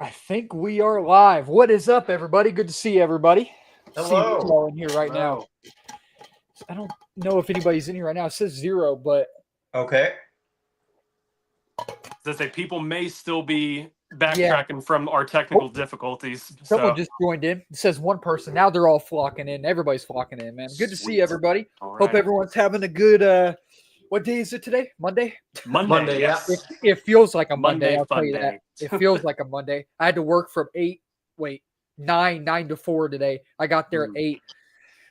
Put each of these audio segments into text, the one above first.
I think we are live. What is up, everybody? Good to see everybody. Hello. See you all in here right now. I don't know if anybody's in here right now. It says 0, but Okay. As I say, people may still be backtracking from our technical difficulties. Someone just joined in. It says 1 person. Now they're all flocking in. Everybody's flocking in, man. Good to see everybody. Hope everyone's having a good. What day is it today? Monday? Monday, yes. It feels like a Monday. I'll tell fun you day. that. It feels like a Monday. I had to work from 9 to 4 today. I got there at 8.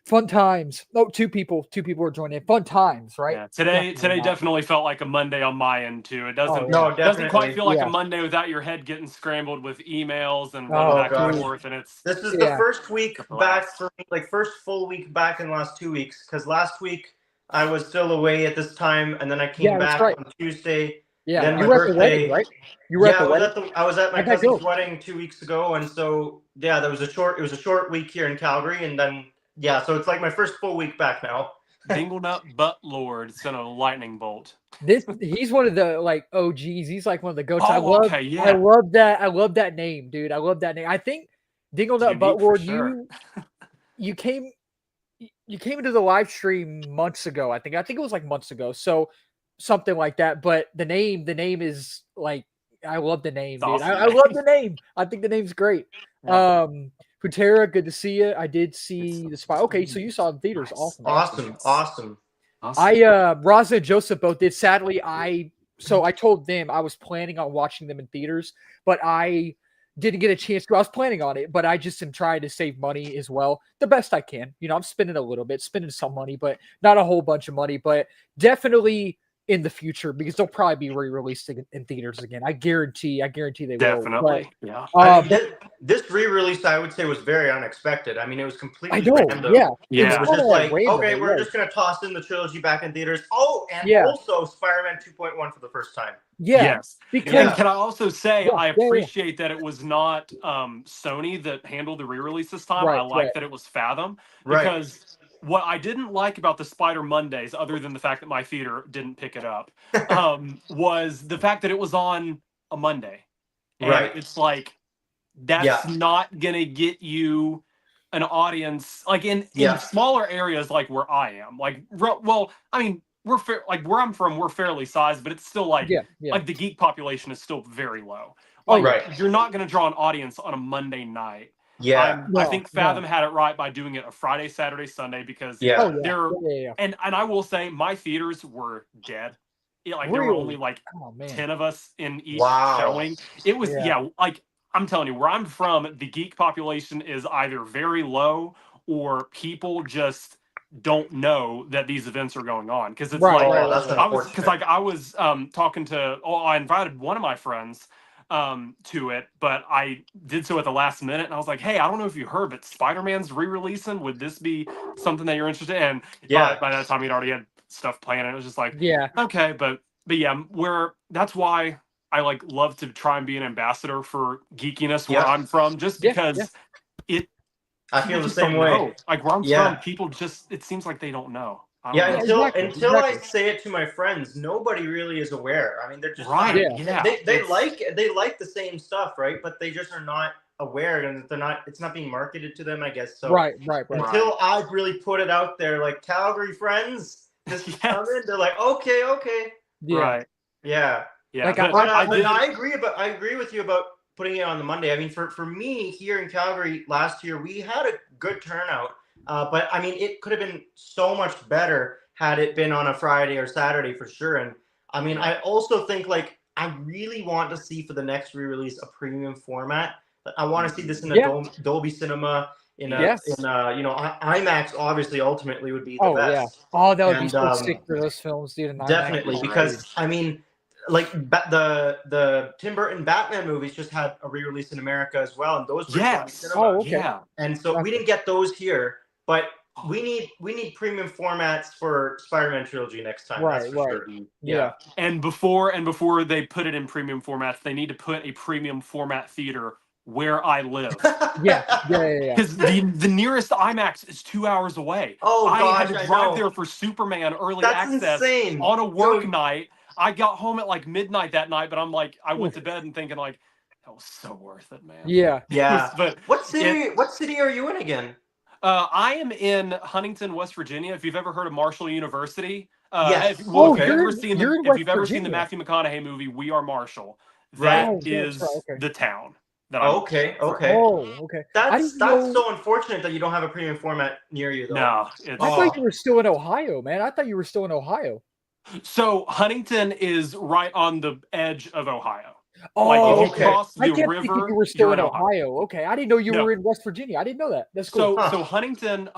Fun times. Oh, two people are joining in. Fun times, right? Yeah, today definitely felt like a Monday on my end too. It doesn't doesn't quite feel like a Monday without your head getting scrambled with emails and running back and forth. And this is the first week back for me, like first full week back in the last 2 weeks. Because last week I was still away at this time, and then I came back on Tuesday. Yeah, then you were at the wedding, right? You were at the wedding? I was at my cousin's wedding 2 weeks ago, and so it was a short week here in Calgary, and then so it's like my first full week back now. Dingled up butt lord sent a lightning bolt. He's one of the OGs. He's like one of the goats. I love that. I love that name, dude. I love that name. I think Dingled up butt lord. You came into the live stream months ago. I think it was like months ago. So something like that. But the name is like, I love the name, dude. I love the name. I think the name's great. Yeah. Putera, good to see you. I did see the spy. Okay, so you saw it in theaters. Awesome. Raza and Joseph both did. Sadly, I told them I was planning on watching them in theaters, but I didn't get a chance to. I was planning on it, but I just am trying to save money as well, the best I can. I'm spending a little bit, spending some money, but not a whole bunch of money. But definitely in the future, because they'll probably be re-released in theaters again. I guarantee they will. Definitely. This re-release, I would say, was very unexpected. I mean, it was completely random. Yeah. It was just like, okay, we're just going to toss in the trilogy back in theaters. Oh, and also Spider-Man 2.1 for the first time. Yeah. Yes. And can I also say I appreciate that it was not Sony that handled the re-release this time. I like that it was Fathom. Because what I didn't like about the Spider Mondays, other than the fact that my theater didn't pick it up, was the fact that it was on a Monday. And it's like, that's not going to get you an audience, like in smaller areas like where I am. Like, well, I mean, where I'm from, we're fairly sized, but it's still like the geek population is still very low. Like, you're not going to draw an audience on a Monday night. I think Fathom had it right by doing it a Friday, Saturday, Sunday, because and I will say my theaters were dead. There were only like 10 of us in each showing. It was like, I'm telling you, where I'm from, the geek population is either very low or people just don't know that these events are going on, because it's I was talking to I invited one of my friends to it, but I did so at the last minute, and I was like, hey, I don't know if you heard, but Spider-Man's re-releasing. Would this be something that you're interested in? And by that time he'd already had stuff planned, and it was just like, okay, but that's why I love to try and be an ambassador for geekiness where I'm from, just because I feel the same way. Like, where I'm from, people just, it seems like they don't know. Until I say it to my friends, nobody really is aware. I mean, they're just they like the same stuff, right? But they just are not aware, and it's not being marketed to them, I guess. So until I've really put it out there, like, Calgary friends, this is coming, they're like, okay. Like, I agree with you about putting it on the Monday. I mean, for me here in Calgary last year, we had a good turnout. But I mean, it could have been so much better had it been on a Friday or Saturday for sure. And I mean, I also think, like, I really want to see for the next re-release a premium format. I want to see this in a Dolby Cinema, in IMAX. Obviously, ultimately would be the best. That would be so sick for those films, dude. Definitely, because I mean, like, the Tim Burton Batman movies just had a re-release in America as well, and those were and so we didn't get those here. But we need premium formats for Spider-Man Trilogy next time. That's for sure. Yeah. And before they put it in premium formats, they need to put a premium format theater where I live. Because the nearest IMAX is 2 hours away. I had to drive there for Superman early access on a work night. I got home at like midnight that night, but I'm like, I went to bed and thinking, like, That was so worth it, man. Yeah. Yeah. But what city are you in again? I am in Huntington, West Virginia. If you've ever heard of Marshall University, yes. If you've ever seen the Matthew McConaughey movie We Are Marshall, Right. that is the town that I'm okay. Oh, okay. That's so unfortunate that you don't have a premium format near you, though. No, I thought you were still in Ohio, man. I thought you were still in Ohio. So Huntington is right on the edge of Ohio. Oh, like if you cross the I kept river, thinking you were still you're in Ohio. Okay, I didn't know you were in West Virginia. I didn't know that. That's cool. So Huntington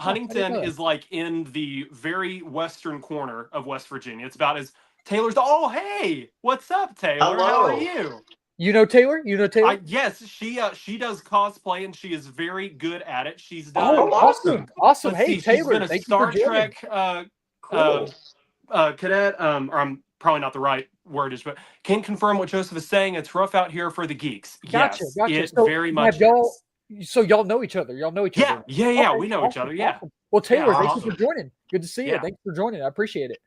is like in the very western corner of West Virginia. It's about as Taylor's. Oh, hey, what's up, Taylor? Hello. How are you? You know Taylor? You know Taylor? Yes, she does cosplay and she is very good at it. She's done. Oh, awesome! Awesome. Hey, Taylor, she's been a Star Trek cadet. Or I'm probably not the right wordage, but can confirm what Joseph is saying. It's rough out here for the geeks. Gotcha. It very much. So y'all know each other. Y'all know each other. Yeah. Okay, we know each other. Yeah. Awesome. Well, Taylor, thank you for joining. Good to see you. Thanks for joining. I appreciate it.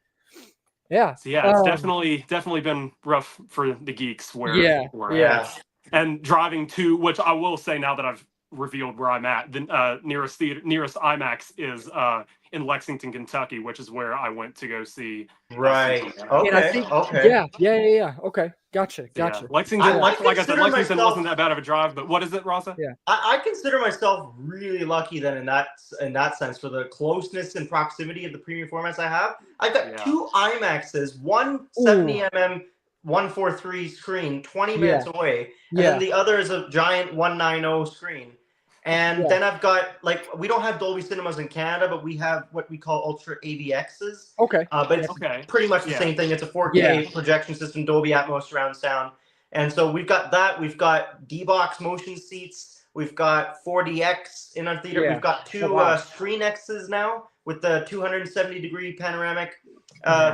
Yeah. So it's definitely been rough for the geeks where we're at. And driving to, which I will say now that I've revealed where I'm at, the nearest IMAX is in Lexington, Kentucky, which is where I went to go see. Right. Okay. Yeah. Okay. Gotcha. Lexington, like I said, Lexington wasn't that bad of a drive, but what is it, Rasa? Yeah. I consider myself really lucky then in that sense for the closeness and proximity of the premium formats I have. I've got two IMAXs, one 70mm 143 screen 20 minutes away, and then the other is a giant 190 screen. And then I've got, we don't have Dolby Cinemas in Canada, but we have what we call Ultra AVXs. Okay. But it's pretty much the same thing. It's a 4K projection system, Dolby Atmos surround sound. And so we've got that. We've got D-Box motion seats. We've got 4DX in our theater. We've got two Screen X's now with the 270-degree panoramic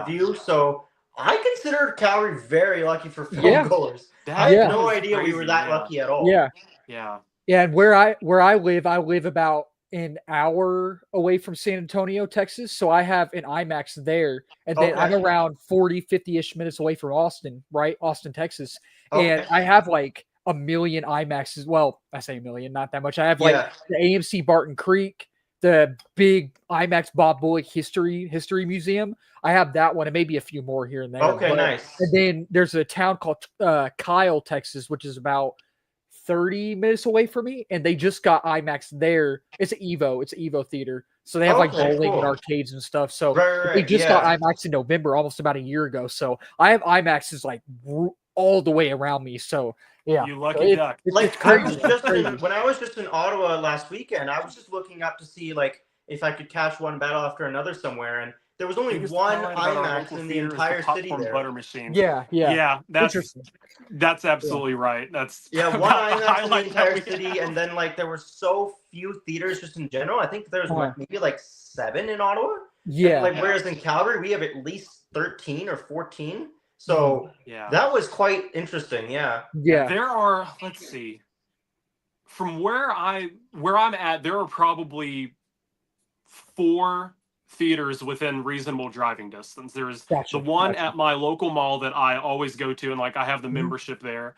view. So I consider Calgary very lucky for film goers. I had no idea we were that lucky at all. Yeah, and where I live about an hour away from San Antonio, Texas. So I have an IMAX there. And then I'm around 40, 50-ish minutes away from Austin, Texas. And I have like a million IMAXs. Well, I say a million, not that much. I have like the AMC Barton Creek, the big IMAX Bob Bullock History Museum. I have that one and maybe a few more here and there. Okay, nice. And then there's a town called Kyle, Texas, which is about 30 minutes away from me, and they just got IMAX there. It's an Evo theater, so they have like bowling and arcades and stuff. So they just got IMAX in November, almost about a year ago. So I have IMAXs like all the way around me. So you lucky duck. It's crazy. When I was just in Ottawa last weekend, I was just looking up to see if I could catch one battle after another somewhere, and there was only one IMAX in the entire city there. Butter machine. Yeah. That's absolutely right. That's one IMAX in the entire city, and then there were so few theaters just in general. I think there was maybe 7 in Ottawa. Yeah. Whereas in Calgary we have at least 13 or 14. So that was quite interesting. Yeah. There are. Let's see. From where I'm at, there are probably 4 theaters within reasonable driving distance. There's the one at my local mall that I always go to, and I have the membership there.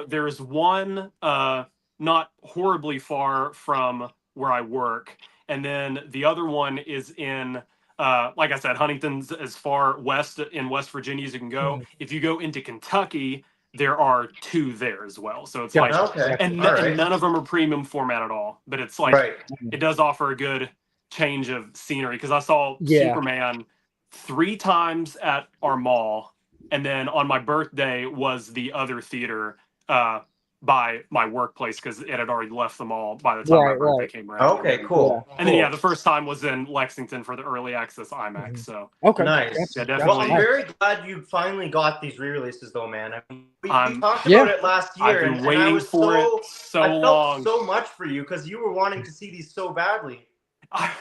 There's one not horribly far from where I work, and then the other one is in like I said, Huntington's as far west in West Virginia as you can go. If you go into Kentucky, there are 2 there as well. So it's and none of them are premium format at all, but it's it does offer a good change of scenery, because I saw Superman 3 times at our mall, and then on my birthday was the other theater by my workplace, because it had already left the mall by the time my birthday came around. Okay, cool. And then the first time was in Lexington for the early access IMAX. So nice. Yeah, definitely. Well, I'm very glad you finally got these re-releases, though, man. I mean, we talked about it last year, I've been waiting for it so long. I felt so much for you because you were wanting to see these so badly.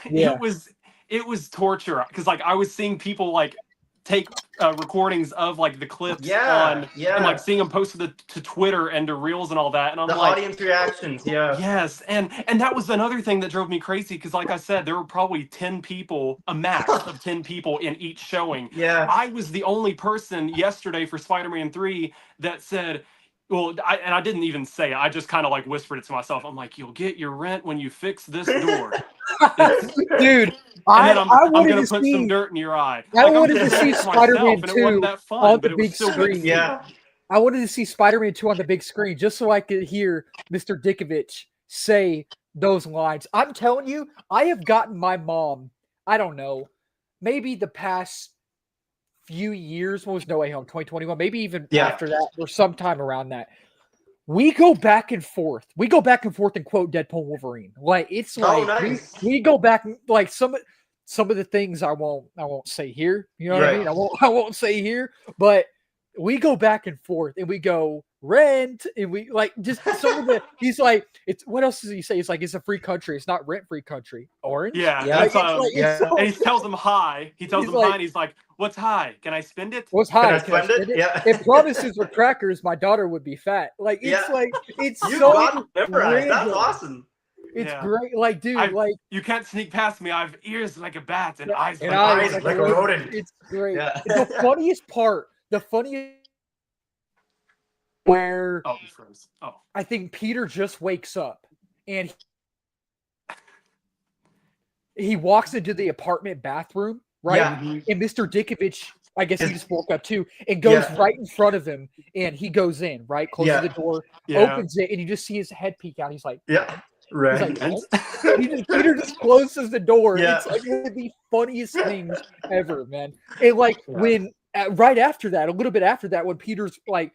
It was torture, because I was seeing people take recordings of the clips and seeing them posted to Twitter and to Reels and all that, and I'm audience reactions. Yes, and that was another thing that drove me crazy, because I said, there were probably 10 people, a max of 10 people in each showing. I was the only person yesterday for Spider-Man 3 that said, Well, I didn't even say it. I just kind of like whispered it to myself. I'm like, you'll get your rent when you fix this door. Dude, I'm wanted gonna to put some dirt in your eye. I like, wanted to see Spider-Man 2 on the big screen. Yeah. I wanted to see Spider-Man 2 on the big screen just so I could hear Mr. Dickovich say those lines. I'm telling you, I have gotten my mom, I don't know, maybe the past few years, what was No Way Home, 2021, maybe even after that, or sometime around that. We go back and forth. We go back and forth and quote Deadpool Wolverine. Like it's like nice. we go back like some of the things I won't say here. You know what I mean? I won't say here, but we go back and forth and we go rent and we like just some of the he's like it's what else does he say? It's like it's a free country, it's not rent free country. Orange? Yeah. Like, and he tells him hi. He tells him hi and he's like, what's hi? Can I spend it? What's hi? Can I spend it? Yeah. If promises were crackers, my daughter would be fat. Like it's like it's you so got memorized. That's awesome. It's great. Like, dude, like you can't sneak past me. I have ears like a bat and eyes like a rodent. It's great. Yeah. The funniest part, where he froze. I think Peter just wakes up and he walks into the apartment bathroom, right? Yeah. And Mr. Dickovich, I guess he just woke up too, and goes right in front of him, and he goes in, right? Closes the door, opens it, and you just see his head peek out. He's like, right. He's like, Peter just closes the door. Yeah. It's like one of the funniest things ever, man. And like when right after that, a little bit after that, when Peter's like,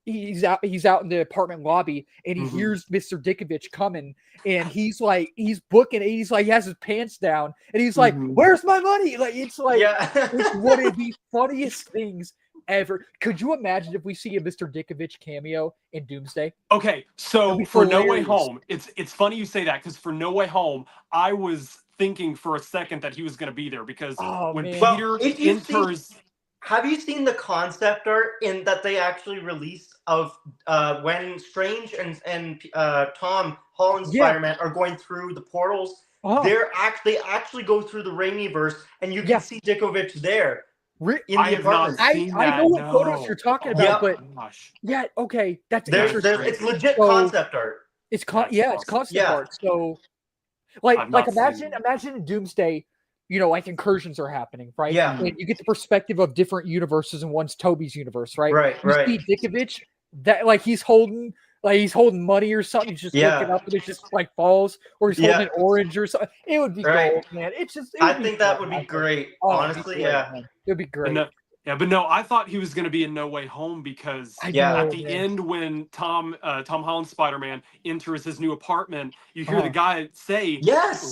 he's out in the apartment lobby and he hears Mr. Dickovich coming and he's booking it. He's like, he has his pants down and he's like, where's my money? Like, it's like, it's one of the funniest things ever. Could you imagine if we see a Mr. Dickovich cameo in Doomsday? Okay. So for No Way Home, it's funny you say that because for No Way Home, I was thinking for a second that he was going to be there because when Peter enters. Have you seen the concept art in that they actually released of when Strange and Tom Holland's Spider-Man are going through the portals? They actually go through the Raimi verse, and you can see Dickovich there in the apartment. I know what photos you're talking about, but okay, that's interesting. It's legit concept art. It's concept art. So, like imagine in Doomsday. You know, like incursions are happening, right? Yeah. And you get the perspective of different universes, and one's Toby's universe, right? Right. You see Dickovich, that like he's holding money or something. He's just looking up, and it just like falls, or he's holding an orange or something. It would be gold, man. I think that would be great. Honestly, it'd be great. But no, I thought he was going to be in No Way Home because at the end when Tom Holland's Spider-Man enters his new apartment, you hear the guy say,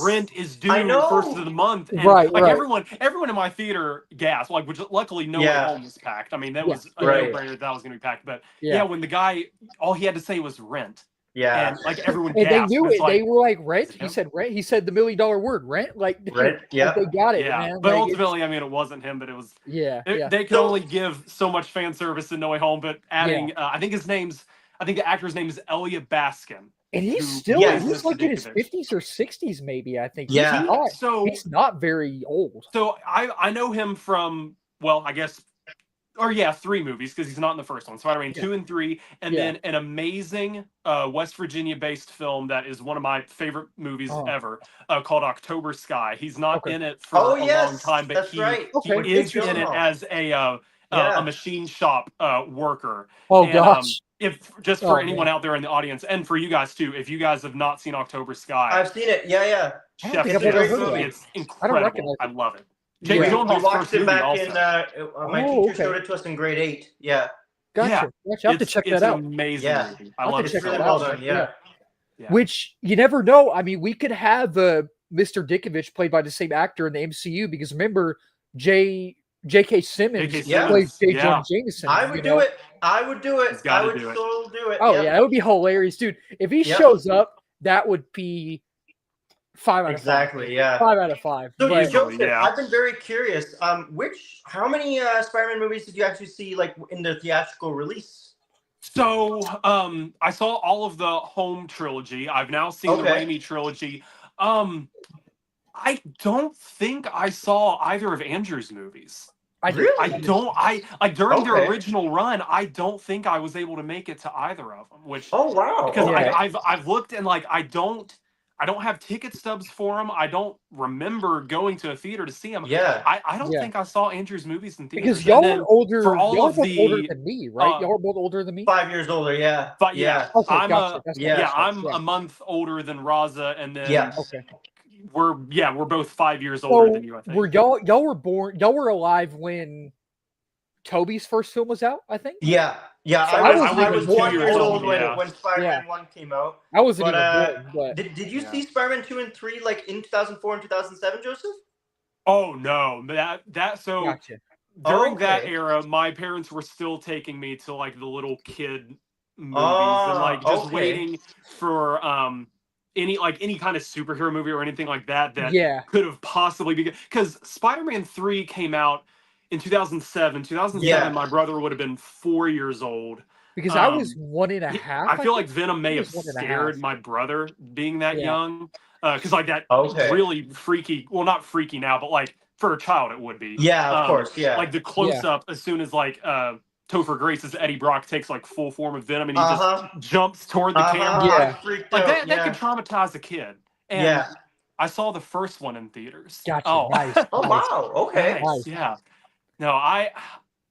rent is due first of the month. And everyone in my theater gasped, like, which luckily No Way Home was packed. I mean, that was a no-brainer that was going to be packed. But when the guy, all he had to say was rent. Yeah, and like everyone and gasped. They knew it. They were like, rent. He said rent. He said the $1 million word, rent. Like, rent. Yeah, like they got it. Man. But like, ultimately, I mean, it wasn't him, but it was. They could So, only give so much fan service in No Way Home, but adding, I think the actor's name is Elliot Baskin. And he's he's like in his 50s or 60s, maybe. I think. Yeah. He's not very old. So I know him from I guess. Or 3 movies because he's not in the first one. Spider-Man 2 and 3, and then an amazing West Virginia-based film that is one of my favorite movies ever, called October Sky. He's not in it for a long time, but he is in it as a machine shop worker. Oh gosh! If just for anyone out there in the audience, and for you guys too, if you guys have not seen October Sky, I've seen it. Yeah. It's incredible. I love it. James we watched it back in my teacher showed it to us in grade 8. Yeah. Gotcha. I have to check that out. It's an amazing movie. I love it. It's really well done. Yeah. Which you never know. I mean, we could have Mr. Dickovich played by the same actor in the MCU because remember J.K. Simmons plays J. Jonah Jameson. I would do it. I would do it. I would still do it. Oh yeah, it would be hilarious, dude. If he shows up, that would be 5 out of 5. Exactly, yeah. 5 out of 5. So, Joseph, I've been very curious. How many Spider-Man movies did you actually see, like, in the theatrical release? So, I saw all of the Home trilogy. I've now seen the Raimi trilogy. I don't think I saw either of Andrew's movies. Really? I don't. I like during their original run. I don't think I was able to make it to either of them. Which because I've looked and like I don't have ticket stubs for them. I don't remember going to a theater to see them. Yeah. I don't think I saw Andrew's movies in theaters. Because y'all are older. For all y'all of are both the older than me, right? Y'all are both older than me. 5 years older, yeah. But yeah, okay, I'm gotcha. a month older than Raza, and then okay. we're both 5 years older than you. I think. Were y'all were alive when Toby's first film was out? I think. Yeah. So I was 1 year old when Spider-Man 1 came out. I wasn't even born. But did you see Spider-Man 2 and 3 like in 2004 and 2007, Joseph? Oh no, so. Gotcha. During that era, my parents were still taking me to like the little kid movies and like just waiting for any kind of superhero movie or anything like that could have possibly been, because Spider-Man 3 came out in 2007. 2007, my brother would have been 4 years old. Because I was 1.5. I feel like Venom may have scared my brother being that young, because like that really freaky. Well, not freaky now, but like. For a child, it would be. Yeah, of course. Yeah. Like the close up, as soon as like Topher Grace's Eddie Brock takes like full form of Venom and he just jumps toward the camera. Yeah. Like that could traumatize a kid. And I saw the first one in theaters. Gotcha. Oh, nice. Oh wow. Okay. Nice. Yeah. No,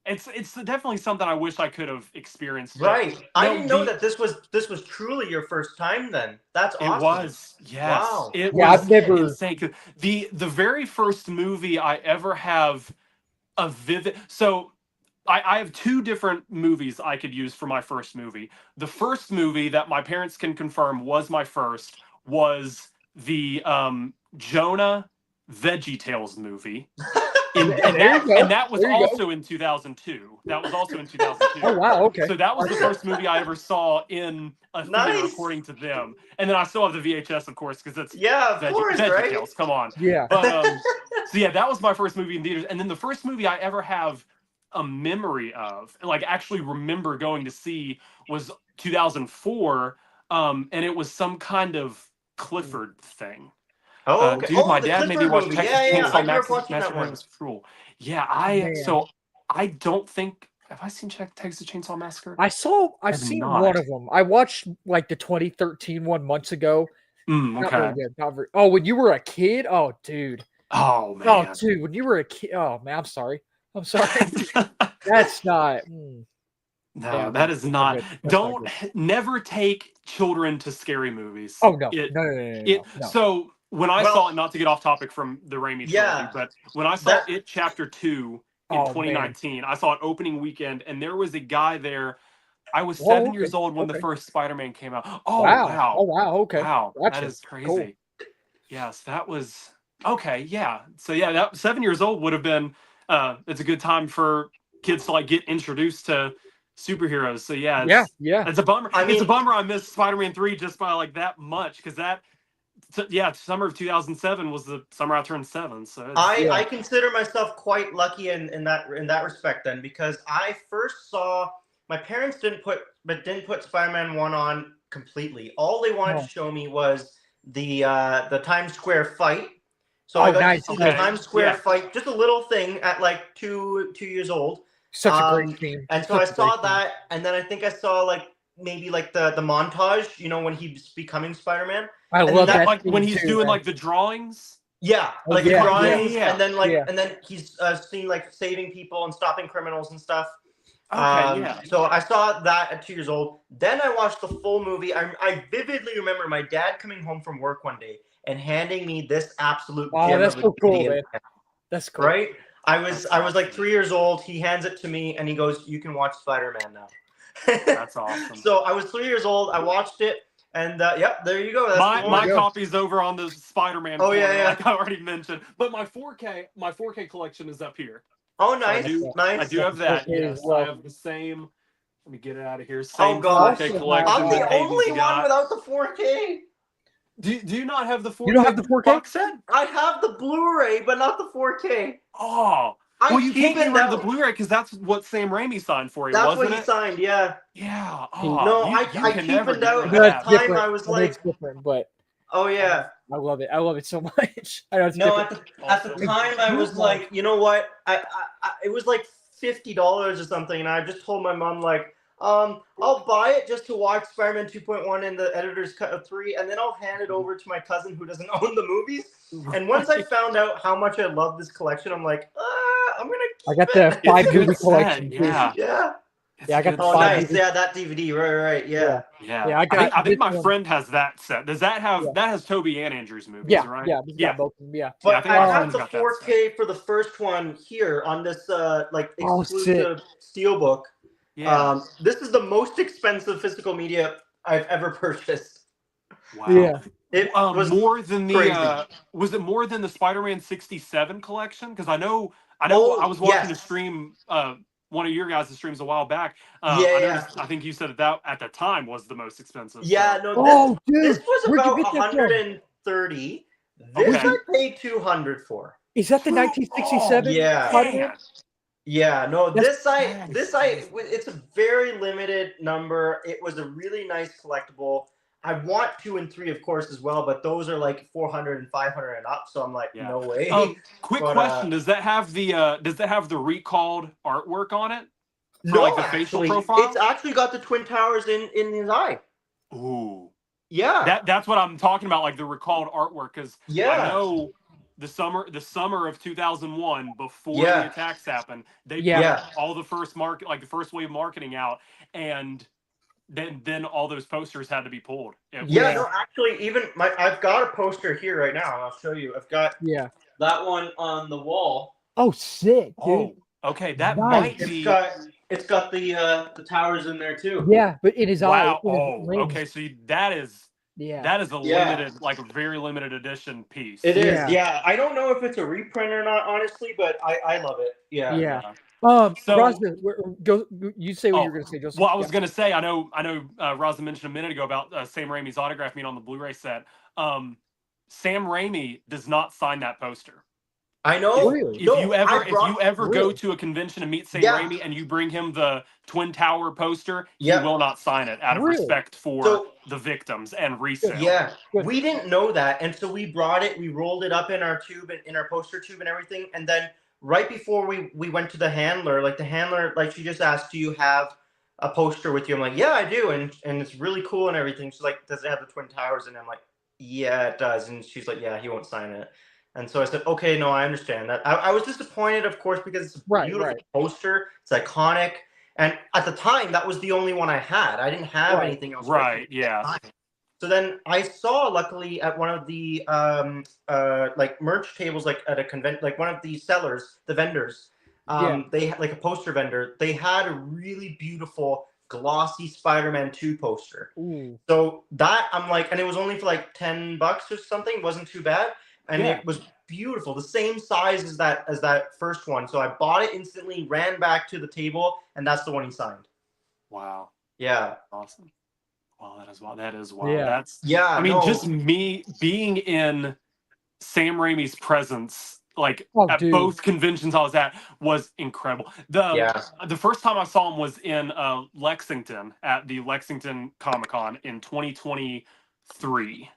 it's definitely something I wish I could have experienced. Right. I didn't know that this was truly your first time then. That's awesome. It was. Yes. Wow. It was I've never insane. The very first movie I ever have a vivid. So I have two different movies I could use for my first movie. The first movie that my parents can confirm was my first was the Jonah VeggieTales movie. And that was also in 2002. That was also in 2002. Oh wow, okay. So that was the first movie I ever saw in a theater, according to them. And then I still have the VHS, of course, because it's VeggieTales. Come on. Yeah. But so yeah, that was my first movie in theaters. And then the first movie I ever have a memory of, and like actually remember going to see, was 2004. And it was some kind kind of Clifford thing. Oh, okay. Dude, my dad made me watch Texas Chainsaw Massacre. Was cruel. Yeah, I don't think, have I seen Texas Chainsaw Massacre? I've seen one of them. I watched like the 2013 one months ago. Okay. When you were a kid? Oh, dude. Oh man. Oh, dude, when you were a kid. Oh man, I'm sorry. That's not. No, that is not. Never take children to scary movies. Oh no. No. So when I saw it, not to get off topic from the RAIMI trilogy, but when I saw it Chapter 2 in 2019, I saw it opening weekend, and there was a guy there. I was 7 years old when the first Spider-Man came out. Oh wow! Oh wow! Okay. Wow, that is crazy. Cool. Yes, that was okay. Yeah. So yeah, that 7 years old would have been. It's a good time for kids to like get introduced to superheroes. So yeah. It's a bummer. It's a bummer I missed Spider-Man 3 just by like that much, because that. Summer of 2007 was the summer I turned 7. So I consider myself quite lucky in that respect then, because I first saw, my parents didn't put Spider-Man 1 on completely. All they wanted to show me was the Times Square fight. So I got to see the Times Square fight, just a little thing at like 2 years old. Such a great theme. And so I saw that, and then I think I saw like maybe like the montage, you know, when he's becoming Spider-Man. I love that. Like when he's doing like the drawings. Yeah, like the drawings, and then and then he's seen like saving people and stopping criminals and stuff. So I saw that at 2 years old. Then I watched the full movie. I vividly remember my dad coming home from work one day and handing me this absolute gem. That's so cool, man. That's cool. Right? I was like 3 years old. He hands it to me and he goes, "You can watch Spider-Man now." That's awesome. So I was 3 years old. I watched it, and there you go. That's my copy's over on the Spider-Man. Oh yeah, like I already mentioned. But my 4K collection is up here. Oh nice, I do have that. Yes, I have the same. Let me get it out of here. Same 4K collection. I'm the only one without the 4K. Do you not have the 4K? You don't have the 4K box set? I have the Blu-ray, but not the 4K. Oh. Well, you can't get rid of the Blu-ray because that's what Sam Raimi signed for you, wasn't it? That's what he signed, yeah. Yeah. No, I keep it out. At the time, I was like, it's different, but Oh yeah. I love it. I love it so much. I know it's No, different. at the time I was like, you know what? It was like $50 or something, and I just told my mom like, I'll buy it just to watch Spider-Man 2.1 and the editor's cut of 3, and then I'll hand it over to my cousin who doesn't own the movies. And once I found out how much I love this collection, I'm like, I'm gonna keep I got the 5 movie collection. Yeah. Yeah. Yeah, I got the 5 nice. movies. Yeah, that DVD. Right. Yeah. Yeah. I think my friend has that set. Does that have that has Toby and Andrew's movies, right? Yeah, he's got both of them. Yeah. But I have the 4K for the first one here on this like exclusive steelbook. Yeah. This is the most expensive physical media I've ever purchased. Wow. Yeah. It was more than crazy. Was it more than the Spider-Man 67 collection? Because I know I was watching a stream, one of your guys' streams a while back. I think you said that at the time was the most expensive. Yeah, so. no, this was about 130. This I paid 200 for. Is that the 1967? Yeah. Yeah, no, this it's a very limited number. It was a really nice collectible. I want 2 and 3, of course, as well, but those are like 400 and 500 and up. So I'm like, no way. Quick question: Does that have the recalled artwork on it? No, like the facial profile. It's actually got the Twin Towers in his eye. Ooh. Yeah. That's what I'm talking about, like the recalled artwork, because I know the summer of 2001, before the attacks happened, they put all the first the first wave marketing out, and then all those posters had to be pulled. No, actually, even I've got a poster here right now, and I'll show you. I've got that one on the wall. Oh, sick, dude. Oh, okay, that might be. It's got the towers in there too. Yeah, but in his eye. Oh, okay. So that is a limited, like a very limited edition piece. It is. Yeah. I don't know if it's a reprint or not, honestly, but I love it. Yeah. Yeah. So Raza, you say what you're going to say, Joseph. Well, I was going to say, I know. Raza mentioned a minute ago about Sam Raimi's autograph being on the Blu-ray set. Sam Raimi does not sign that poster. I know. If you ever go to a convention and meet Sam Raimi and you bring him the Twin Tower poster, he will not sign it out of respect for the victims and resale. Yeah, we didn't know that, and so we brought it. We rolled it up in our tube, in our poster tube, and everything. And then right before we went to the handler, she just asked, "Do you have a poster with you?" I'm like, "Yeah, I do," and it's really cool and everything. She's like, "Does it have the Twin Towers?" And I'm like, "Yeah, it does." And she's like, "Yeah, he won't sign it." And so I said, okay, no, I understand that. I was disappointed, of course, because it's a beautiful poster. It's iconic. And at the time, that was the only one I had. I didn't have anything else. Right, yeah. So then I saw, luckily, at one of the like merch tables, like at a convention, like one of the sellers, the vendors, they had like a poster vendor. They had a really beautiful glossy Spider-Man 2 poster. Ooh. So that I'm like, and it was only for like $10 or something. It wasn't too bad. And it was beautiful, the same size as that first one. So I bought it instantly, ran back to the table, and that's the one he signed. Wow. Yeah. Awesome. Wow, that is wild. Yeah. I mean, just me being in Sam Raimi's presence, like at both conventions I was at, was incredible. The first time I saw him was in Lexington at the Lexington Comic-Con in 2023.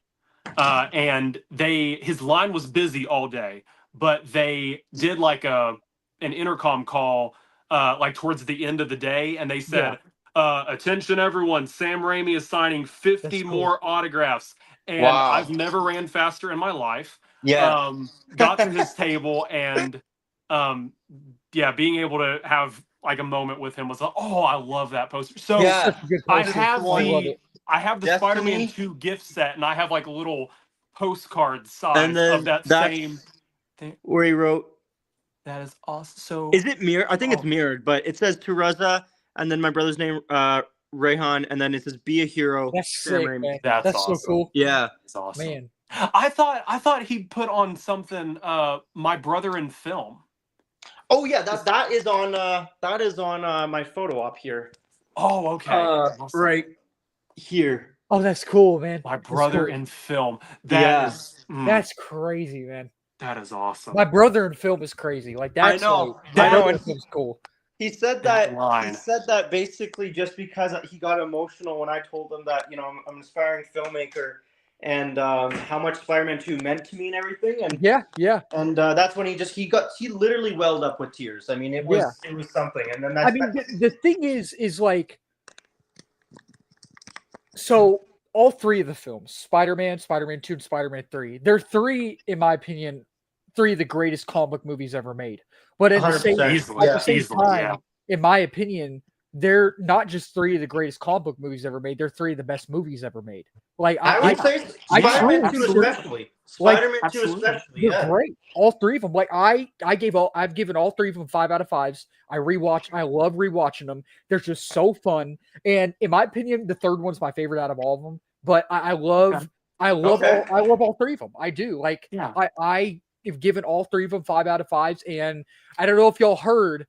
And his line was busy all day, but they did like an intercom call like towards the end of the day, and they said, attention everyone, Sam Raimi is signing 50 more autographs. And I've never ran faster in my life. Got to his table, and being able to have like a moment with him was like, oh, I love that poster. So I have the Spider-Man 2 gift set, and I have like a little postcard size of that same thing. Where he wrote, that is awesome. So is it mirrored? I think it's mirrored, but it says to Raza, and then my brother's name, Rayhan, and then it says be a hero. That's sick, man. That's awesome. So cool. Yeah. That's awesome. Man. I thought he put on something, my brother in film. Oh yeah, that is on my photo op here. Oh, okay. Awesome. Right here. Oh, that's cool, man. My brother in film. That's crazy, man. That is awesome. My brother in film is crazy. Like that's I know. It's cool. He said that basically just because he got emotional when I told him that, I'm an aspiring filmmaker, and how much Spider-Man 2 meant to me and everything. And and that's when he literally welled up with tears. I mean, it was something. And then the thing is like, so all three of the films, Spider-Man, Spider-Man 2, and Spider-Man 3, they're three, in my opinion, three of the greatest comic book movies ever made. But at the same time, in my opinion, they're not just three of the greatest comic book movies ever made. They're three of the best movies ever made. Like I would say Spider-Man 2 especially. Spider-Man 2 especially. They're great. All three of them. Like I've given all three of them 5 out of 5s. I love rewatching them. They're just so fun. And in my opinion, the third one's my favorite out of all of them. But I love all three of them. I do. Like I have given all three of them 5 out of 5s. And I don't know if y'all heard,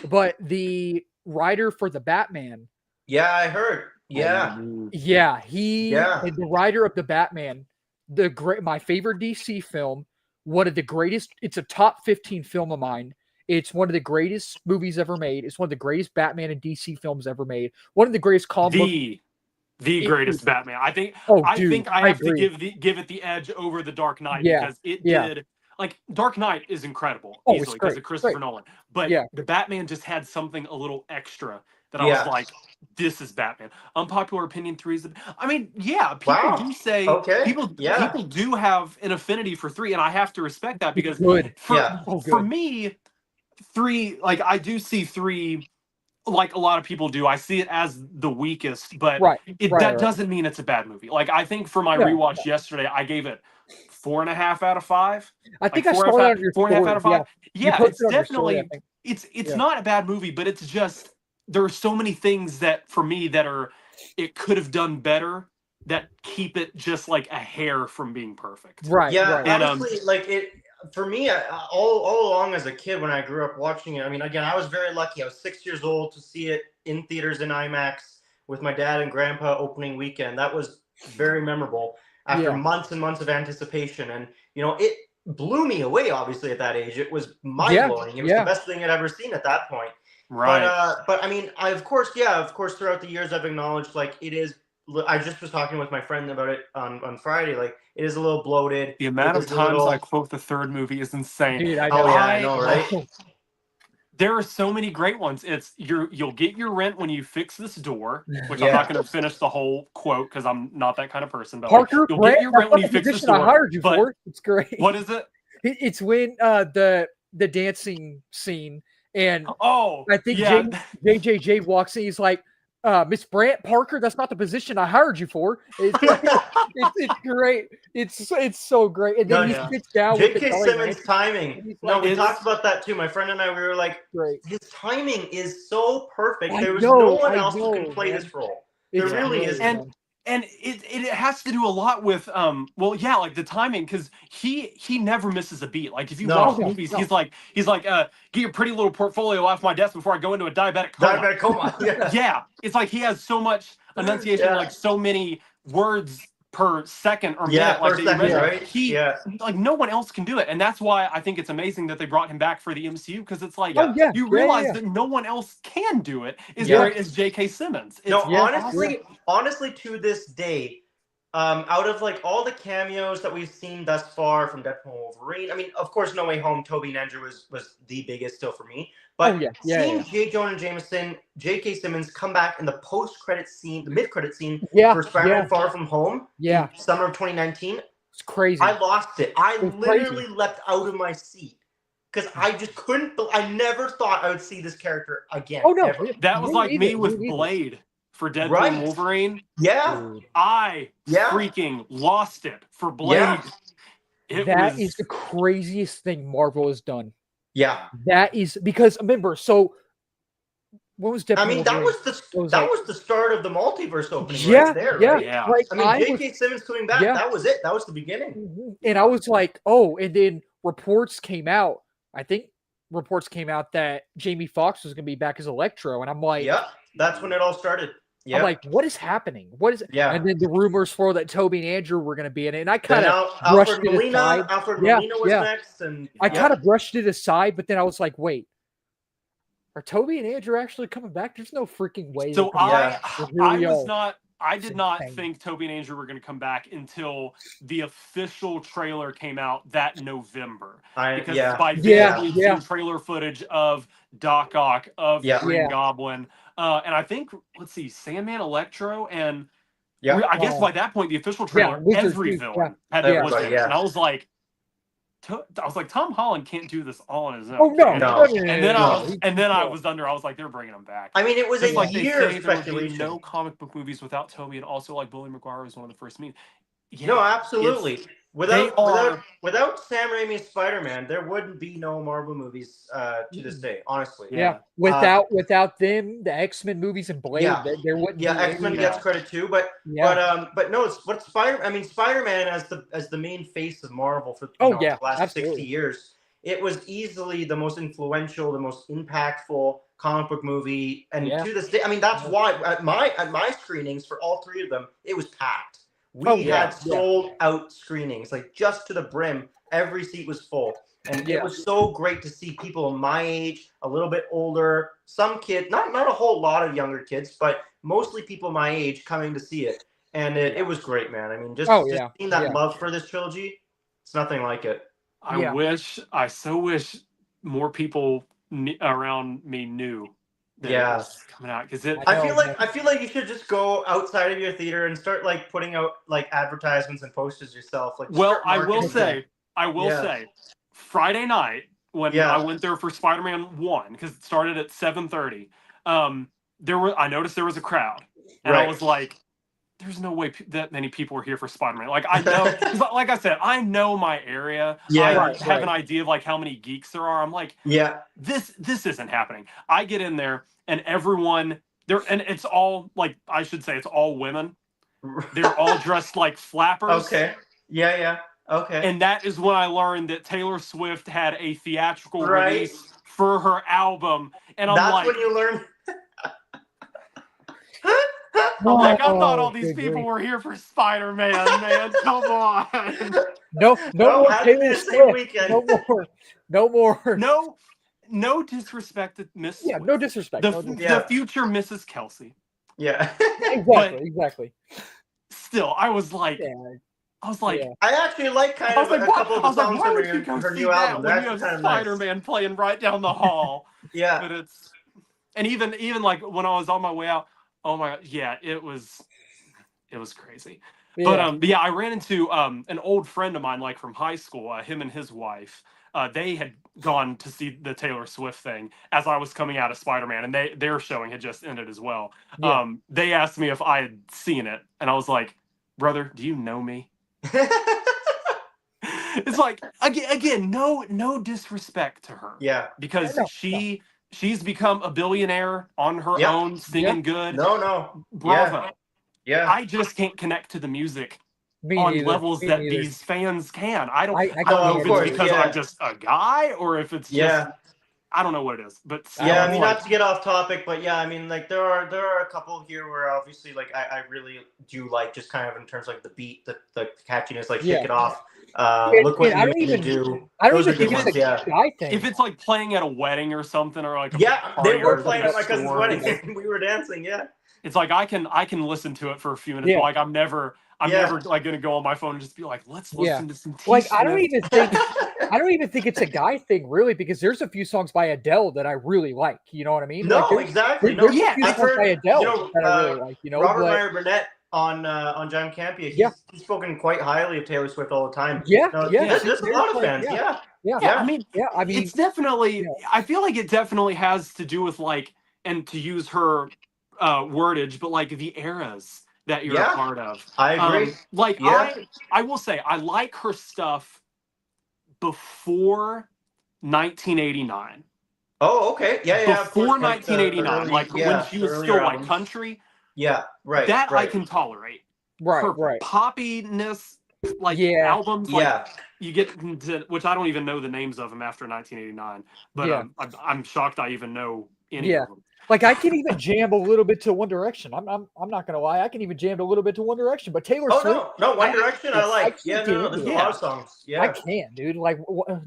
but the writer for the Batman. Yeah, I heard. Yeah. Yeah, and the writer of the Batman, my favorite DC film, one of the greatest, it's a top 15 film of mine. It's one of the greatest movies ever made. It's one of the greatest Batman and DC films ever made. One of the greatest comic the greatest Batman. I think I have to give it the edge over the Dark Knight because it did. Like, Dark Knight is incredible easily because of Christopher Nolan. But the Batman just had something a little extra that I was like, this is Batman. Unpopular opinion 3 is I mean, people do say people do have an affinity for 3, and I have to respect that because for me, 3, like, I do see 3 like a lot of people do. I see it as the weakest, but that doesn't mean it's a bad movie. Like, I think for my rewatch yesterday, I gave it 4.5 out of 5. I think I saw it on your 4.5 out of 5. Yeah, it's definitely it's not a bad movie, but it's just there are so many things that for me that it could have done better that keep it just like a hair from being perfect. Right. Yeah. And, honestly, like it for me, all along as a kid when I grew up watching it. I mean, again, I was very lucky. I was 6 years old to see it in theaters in IMAX with my dad and grandpa opening weekend. That was very memorable. After months and months of anticipation. And, it blew me away, obviously, at that age. It was mind-blowing. It was the best thing I'd ever seen at that point. Right. But I mean, of course, throughout the years, I've acknowledged, like, it is, I just was talking with my friend about it on Friday, like, it is a little bloated. The amount of times I quote the third movie is insane. Dude, I know, right? There are so many great ones. It's you'll get your rent when you fix this door, which I'm not going to finish the whole quote because I'm not that kind of person. But Parker, you'll get your rent when you fix this door. I hired you for. It's great. What is it? It's when the dancing scene and I think JJJ walks in. He's like, Miss Brant Parker, that's not the position I hired you for. It's great. It's so great. And then he sits down. J.K. Simmons' timing. We talked about that too. My friend and I, we were like, his timing is so perfect. There was no one else who can play this role. There really is. And it has to do a lot with like the timing because he never misses a beat. Like if you watch movies, he's like get your pretty little portfolio off my desk before I go into a diabetic coma. Yeah. It's like he has so much enunciation, like so many words per second or minute, like like no one else can do it, and that's why I think it's amazing that they brought him back for the MCU because it's like you realize that no one else can do it as great as J.K. Simmons. Honestly, to this day, out of like all the cameos that we've seen thus far from Deadpool and Wolverine, I mean, of course, No Way Home, Tobey and Andrew was the biggest still for me. But seeing J. Jonah Jameson, J.K. Simmons come back in the post-credit scene, the mid-credit scene for Spider-Man Far From Home, summer of 2019, it's crazy. I lost it. I literally leapt out of my seat because I just couldn't. I never thought I would see this character again. Oh no, ever. That was like me with Blade for Deadpool and Wolverine. Yeah, I freaking lost it for Blade. That is the craziest thing Marvel has done. Yeah, that is because remember. So what was Deadpool? I mean, that was the start of the multiverse opening. Right there, right? Yeah. Like, I mean, J.K. Simmons coming back. That was it. That was the beginning. And I was like, and then reports came out. I think reports came out that Jamie Foxx was going to be back as Electro, and I'm like, that's when it all started. I'm like, what is happening? What is it? Yeah. And then the rumors for that Tobey and Andrew were going to be in it. And I kind of brushed it aside. Alfred Molina was next. And I kind of brushed it aside, but then I was like, wait, are Tobey and Andrew actually coming back? There's no freaking way. So I was I did not think Toby and Andrew were going to come back until the official trailer came out that November. Because by then we've seen trailer footage of Doc Ock, of Green Goblin, and I think, let's see, Sandman, Electro, and I guess by that point, the official trailer, every villain had Wizard. And I was like, Tom Holland can't do this all on his own. Oh no! And then I was under. I was like, they're bringing him back. I mean, it was a year of speculation. There would be no comic book movies without Toby, and also like Bully Maguire was one of the first meetings. Yeah, no, absolutely. Without Sam Raimi's Spider-Man, there wouldn't be no Marvel movies to this day. Honestly. Yeah. Without them, the X-Men movies and Blade, there wouldn't. Yeah, X-Men gets credit too, but no, it's what Spider-Man as the main face of Marvel for the last 60 years. It was easily the most influential, the most impactful comic book movie, and to this day, I mean, that's why at my screenings for all three of them, it was packed. We had sold out screenings, like just to the brim. Every seat was full. And it was so great to see people my age, a little bit older, some kids, not a whole lot of younger kids, but mostly people my age coming to see it. And it was great, man. I mean, just seeing that love for this trilogy, it's nothing like it. I so wish more people around me knew. Coming out because I feel like you should just go outside of your theater and start like putting out like advertisements and posters yourself. Like, I will say, Friday night when I went there for Spider-Man 1 because it started at 7:30. I noticed there was a crowd, and I was like, "There's no way that many people are here for Spider-Man." Like I know, like I said, I know my area. I have an idea of like how many geeks there are. I'm like, this isn't happening. I get in there and everyone there, and it's all like I should say it's all women. They're all dressed like flappers. Okay. Okay. And that is when I learned that Taylor Swift had a theatrical release for her album, and that's when you learn. I'm like, I thought all these people were here for Spider-Man, man. Come on. No more Taylor Swift. No more. No disrespect to Miss Swift. No disrespect. The future Mrs. Kelsey. Yeah. Exactly. Still, I was like, I actually like a couple of the songs from her new album. When you have Spider-Man playing right down the hall. But it's, and even like when I was on my way out, oh my God, it was crazy. But I ran into an old friend of mine, like from high school, him and his wife. They had gone to see the Taylor Swift thing as I was coming out of Spider-Man, and their showing had just ended as well. They asked me if I had seen it, and I was like, "Brother, do you know me?" It's like again, no disrespect to her. Because she's become a billionaire on her own, singing good. No. Bravo. I just can't connect to the music on levels that these fans can. I don't know if it's because I'm just a guy or if it's just I don't know what it is. But I mean, not to get off topic, but I mean, like there are a couple here where obviously like I really do like just kind of in terms of like the beat, the catchiness, like Shake It Off. Look what you made me do. I don't even think it's a guy thing. If it's like playing at a wedding or something, or like they were playing at my cousin's wedding. We were dancing. It's like I can listen to it for a few minutes. But like I'm never like gonna go on my phone and just be like, let's listen to some T-Swift. Like I don't even think it's a guy thing really, because there's a few songs by Adele that I really like. You know what I mean? No, like, exactly. I've heard by Adele that I really like. Robert Meyer Burnett on John Campia. He's spoken quite highly of Taylor Swift all the time. There's a lot of fans. I mean, it's definitely. I feel like it definitely has to do with like, and to use her wordage, but like the eras that you're a part of. I agree. I will say I like her stuff before 1989. Oh, okay. Before 1989, like when she was still like country. That I can tolerate. Her poppiness, like albums, like you get into, which I don't even know the names of them after 1989. But I'm shocked I even know any of them. Like I can even jam a little bit to One Direction. I'm not gonna lie, I can even jam a little bit to One Direction. But Taylor Swift, no, One Direction I like. There's a lot of songs. I can't, dude. Like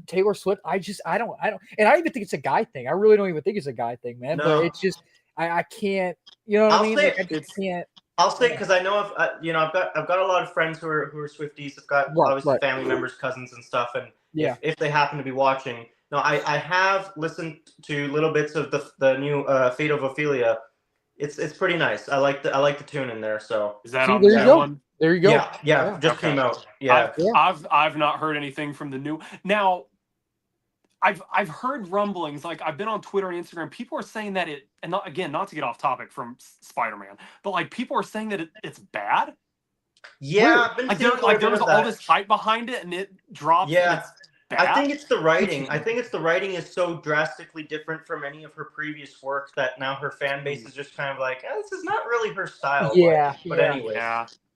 Taylor Swift, I don't, and I don't even think it's a guy thing. I really don't even think it's a guy thing, man. But it's just I can't. You know what I mean? Like, I just can't. I'll say because I know I've got a lot of friends who are Swifties. I've got obviously family members, cousins, and stuff. And if they happen to be watching, no, I have listened to little bits of the new Fate of Ophelia. It's pretty nice. I like the tune in there. So is that on the new one? There you go. Yeah. Just came out. Yeah. I've not heard anything from the new. Now, I've heard rumblings. Like I've been on Twitter and Instagram. People are saying that it, and not to get off topic from Spider-Man, but like people are saying that it's bad. Yeah, there was all this hype behind it, and it dropped. Yeah. I think it's the writing. I think it's the writing is so drastically different from any of her previous work that now her fan base is just kind of like, this is not really her style. But anyways.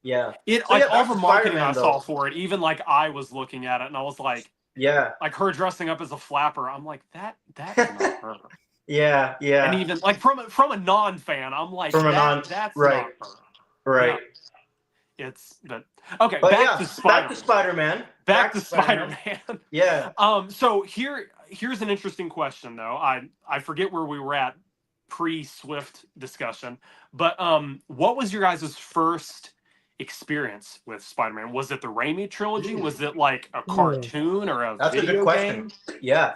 Yeah. All the marketing I saw for it, even like I was looking at it and I was like, like her dressing up as a flapper. I'm like, that's not her. Yeah. And even like from a non-fan, I'm like, that's not her. Right. Yeah. Okay. Back to Spider-Man. Back to Spider-Man. Yeah. So here's an interesting question though. I forget where we were at pre-Swift discussion, but what was your guys' first experience with Spider-Man? Was it the Raimi trilogy? Was it like a cartoon or a That's video a good question. game? Yeah.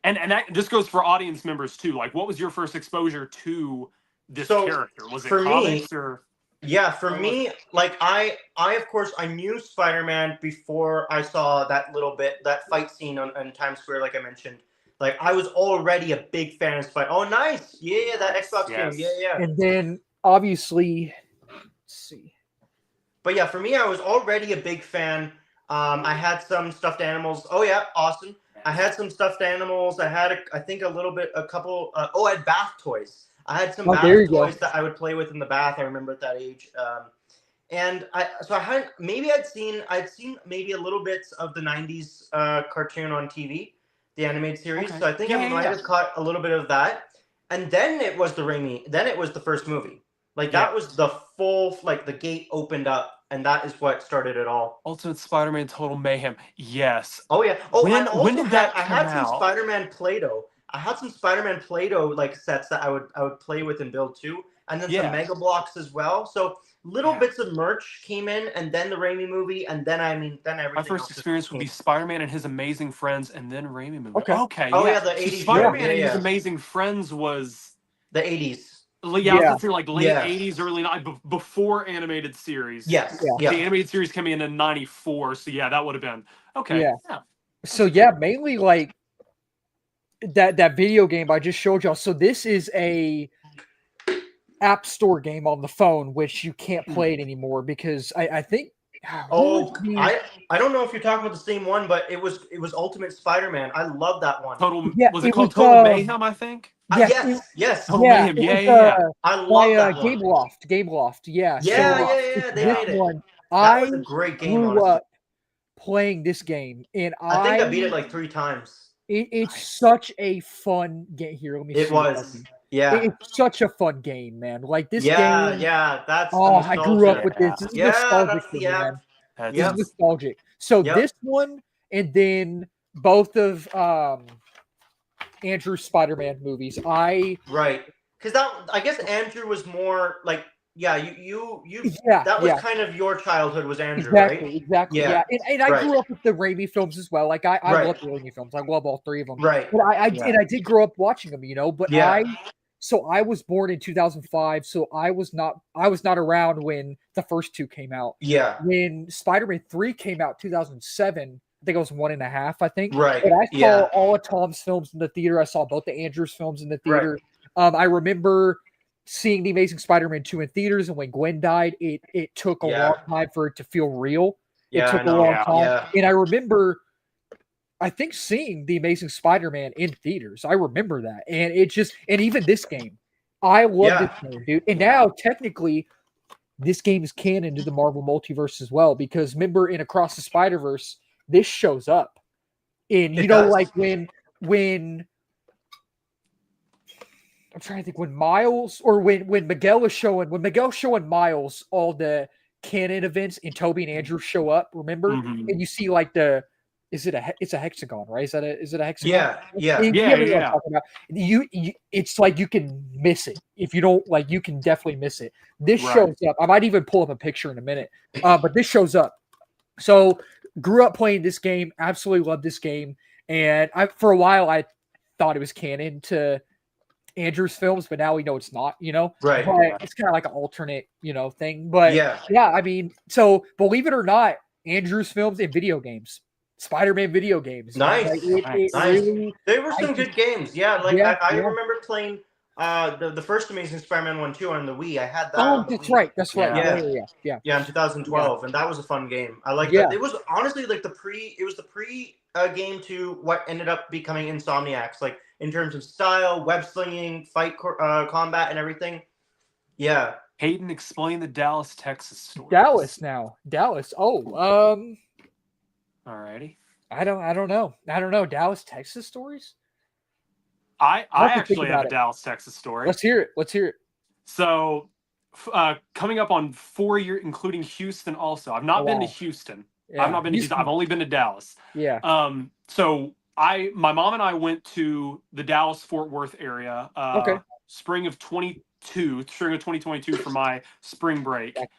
And that just goes for audience members too. Like, what was your first exposure to this character? Was it comics or? Yeah, for me, like I of course I knew Spider-Man before I saw that fight scene on Times Square, like I mentioned. Like I was already a big fan of Spider. Oh, nice, yeah, that Xbox game, yeah. And then obviously, let's see. But yeah, for me, I was already a big fan. I had some stuffed animals. Oh yeah, awesome. I had some stuffed animals. I had a couple. I had bath toys. I had some bath toys that I would play with in the bath. I remember at that age. And I'd seen maybe a little bits of the 90s cartoon on TV, the animated series. Okay. So I think I might have caught a little bit of that. And then it was the first movie. Like that was the full, like the gate opened up, and that is what started it all. Ultimate Spider-Man Total Mayhem. Yes. Oh yeah. Oh, when did that come I had out? Some Spider-Man Play-Doh. I had some Spider-Man Play-Doh like sets that I would play with and build too, and then some Mega Blocks as well. So little bits of merch came in, and then the Raimi movie, and then everything. My first experience would be Spider-Man and His Amazing Friends, and then Raimi movie. Okay. Oh yeah, the 80s. Spider-Man and His Amazing Friends was the 80s. Yeah, I was gonna say like late 80s, early 90s, before animated series. Yes. The animated series came in '94, so that would have been okay. Yeah. So mainly like that video game I just showed y'all. So this is a app store game on the phone, which you can't play it anymore because I think. I don't know if you're talking about the same one, but it was Ultimate Spider-Man. I love that one. Was it called Total Mayhem? I think. Yes. Total Mayhem. Yeah. I love that one. Game Loft. Yeah. Yeah. They made it. One, that was a great game. Grew up playing this game, and I think I beat it like 3 times. It's such a fun game. Here, let me see. It was. Yeah. It's such a fun game, man. Like this game. Yeah. That's. I grew up with this. This is nostalgic for me, man. This is nostalgic. So this one, and then both of Andrew's Spider-Man movies. Right. Because I guess Andrew was more like. Yeah, that was kind of your childhood was Andrew, right? Exactly. Yeah. And I grew up with the Raimi films as well. Like I love the Raimi films. I love all 3 of them. Right. But I did grow up watching them, but I was born in 2005, so I was not around when the first 2 came out. Yeah. When Spider-Man 3 came out 2007, I think I was 1.5, I think. Right. But I saw all of Tom's films in the theater. I saw both the Andrews films in the theater. Right. I remember seeing The Amazing Spider-Man 2 in theaters, and when Gwen died, it took a long time for it to feel real. It took a long time. Yeah. And I remember, I think, seeing The Amazing Spider-Man in theaters. I remember that. And and even this game, I love this game, dude. And now, technically, this game is canon to the Marvel Multiverse as well, because remember in Across the Spider-Verse, this shows up. And, like when I'm trying to think when Miles or when Miguel is showing Miles all the canon events and Toby and Andrew show up, remember? Mm-hmm. And you see like the Is it it's a hexagon, right? Is it a hexagon? Yeah. You it's like you can miss it if you don't like. You can definitely miss it. This shows up. I might even pull up a picture in a minute. But this shows up. So grew up playing this game. Absolutely loved this game. And for a while I thought it was canon to Andrew's films, but now we know it's not. Right? But it's kind of like an alternate, thing. But yeah, I mean, so believe it or not, Andrew's films and video games. Spider-Man video games. Nice. Nice. Really, they were some good games. Yeah, like I remember playing the first Amazing Spider-Man 1-2 on the Wii. I had that. Oh, that's right. That's right. Yeah, in 2012, and that was a fun game. I liked that. It was honestly like the pre game to what ended up becoming Insomniacs, like in terms of style, web slinging, fight combat, and everything. Yeah. Hayden, explain the Dallas, Texas story. Dallas. Oh, alrighty. I don't know. Dallas, Texas stories? I actually have a Dallas, Texas story. Let's hear it. So, coming up on 4 years, including Houston also. I've not been to Houston. Yeah. I've not been to Houston. I've only been to Dallas. Yeah. So my mom and I went to the Dallas-Fort Worth area spring of 2022 for my spring break. It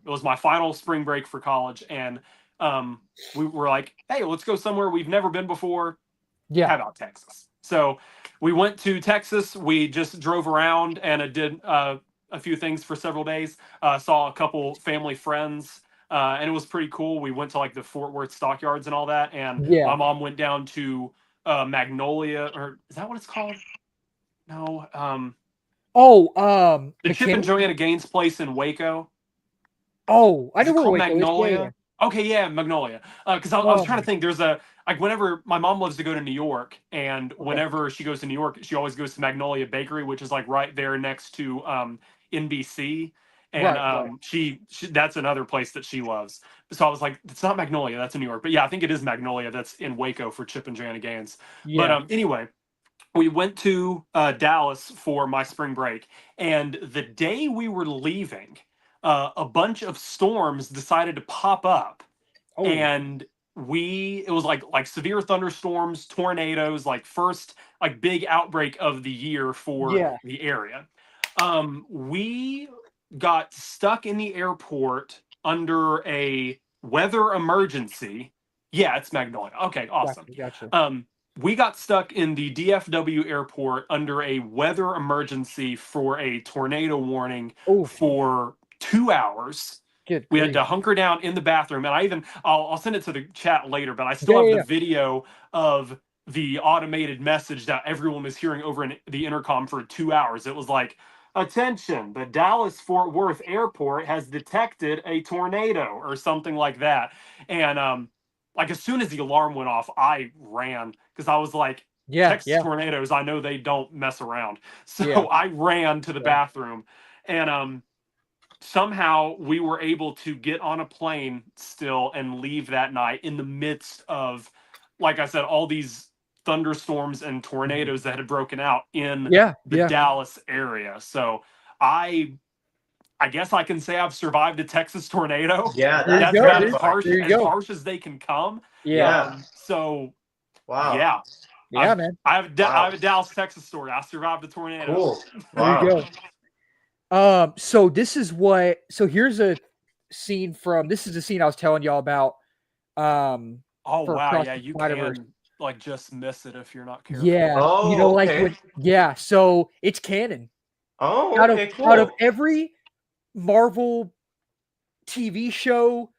was my final spring break for college, and we were like, hey, let's go somewhere we've never been before. Yeah. How about Texas? So we went to Texas. We just drove around and did a few things for several days. Saw a couple family friends, and it was pretty cool. We went to like the Fort Worth stockyards and all that. And my mom went down to Magnolia, or is that what it's called? No. The Chip and Joanna Gaines place in Waco. Oh, I know where Waco Magnolia. Is. Okay, yeah, Magnolia. Because I was trying to think. There's whenever my mom loves to go to New York, and whenever she goes to New York, she always goes to Magnolia Bakery, which is like right there next to NBC, and she that's another place that she loves. So I was like, it's not Magnolia, that's in New York, but yeah, I think it is Magnolia. That's in Waco for Chip and Joanna Gaines. Yeah. But anyway, we went to Dallas for my spring break, and the day we were leaving, a bunch of storms decided to pop up, and it was like severe thunderstorms, tornadoes, like first like big outbreak of the year for the area. We got stuck in the airport under a weather emergency. Yeah, it's Magnolia. Okay, awesome. Gotcha. We got stuck in the DFW airport under a weather emergency for a tornado warning for 2 hours. We had to hunker down in the bathroom, and I'll send it to the chat later, but I still have the video of the automated message that everyone was hearing over in the intercom for 2 hours. It was like, attention, the Dallas-Fort Worth airport has detected a tornado, or something like that. And like as soon as the alarm went off, I ran, because I was like, Texas tornadoes, I know they don't mess around. So I ran to the bathroom, and somehow we were able to get on a plane still and leave that night in the midst of, like I said, all these thunderstorms and tornadoes that had broken out in the Dallas area. So I guess I can say I've survived a Texas tornado. Yeah, that's about as harsh as they can come. Yeah. So wow. Yeah, man. I have a Dallas, Texas story. I survived a tornado. Cool. Wow. There you go. So here's a scene this is the scene I was telling y'all about. Oh wow, yeah, you can like just miss it if you're not careful. Yeah. So it's canon. Oh, cool. Out of every Marvel TV show,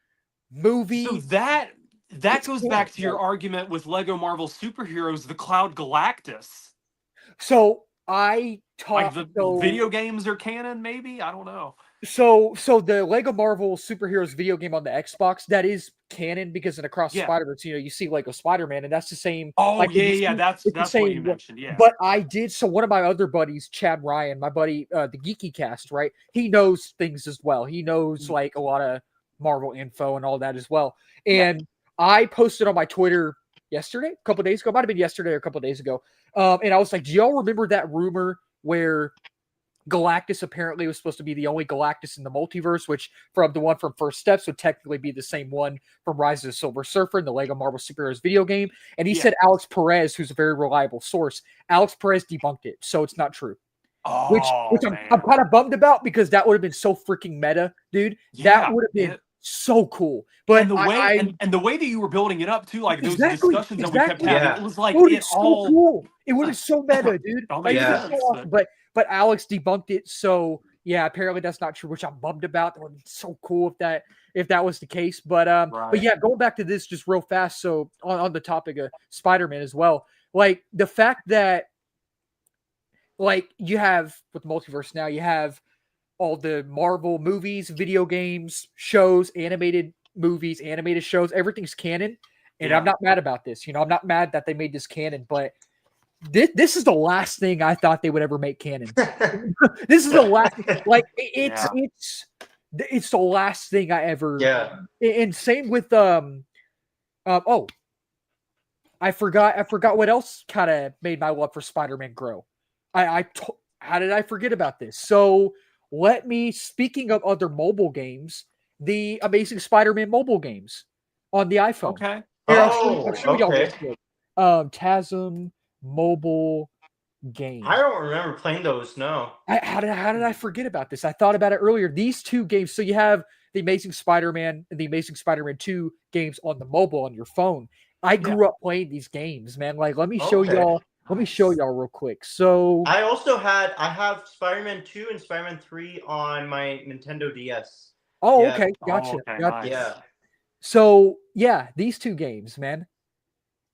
movie. So that goes back to your argument with Lego Marvel Superheroes, the Cloud Galactus. So I talk like the video games are canon, maybe? I don't know. So the Lego Marvel Superheroes video game on the Xbox, that is canon, because in Across the Spider-Verse, you see Lego Spider-Man, and that's the same. Oh, like, that's what you mentioned, yeah. But I did, so one of my other buddies, Chad Ryan, my buddy, the Geeky Cast, right? He knows things as well. He knows like a lot of Marvel info and all that as well. And I posted on my Twitter yesterday, a couple days ago, might have been yesterday or a couple days ago. And I was like, do y'all remember that rumor where Galactus apparently was supposed to be the only Galactus in the multiverse, which from the one from First Steps would technically be the same one from Rise of the Silver Surfer in the Lego Marvel Superheroes video game. And he said Alex Perez, who's a very reliable source, Alex Perez debunked it, so it's not true. Which I'm kind of bummed about, because that would have been so freaking meta, dude. That would have been so cool. But and the way and the way that you were building it up too, like those discussions that we kept having, it was like so cool. It would have so meta, dude. Like, so awesome. But Alex debunked it, so yeah, apparently that's not true, which I'm bummed about. That would be so cool if that was the case. But but yeah, going back to this just real fast. So on the topic of Spider-Man as well, like the fact that like you have with multiverse now, you have all the Marvel movies, video games, shows, animated movies, animated shows, everything's canon. And I'm not mad about this. You know, I'm not mad that they made this canon, but this is the last thing I thought they would ever make canon. This is the last, like it's the last thing I ever. Yeah. And same with I forgot what else kind of made my love for Spider-Man grow. How did I forget about this? So speaking of other mobile games, the Amazing Spider-Man mobile games on the iPhone. Okay. Here, I'll show y'all real quick. TASM mobile game. I don't remember playing those. No. How did I forget about this? I thought about it earlier. These two games. So you have the Amazing Spider-Man and the Amazing Spider-Man 2 games on the mobile on your phone. I grew up playing these games, man. Like, let me show y'all. Let me show y'all real quick. So I have Spider-Man 2 and Spider-Man 3 on my Nintendo DS. Oh, okay. Gotcha. Nice. Yeah. So yeah, these two games, man.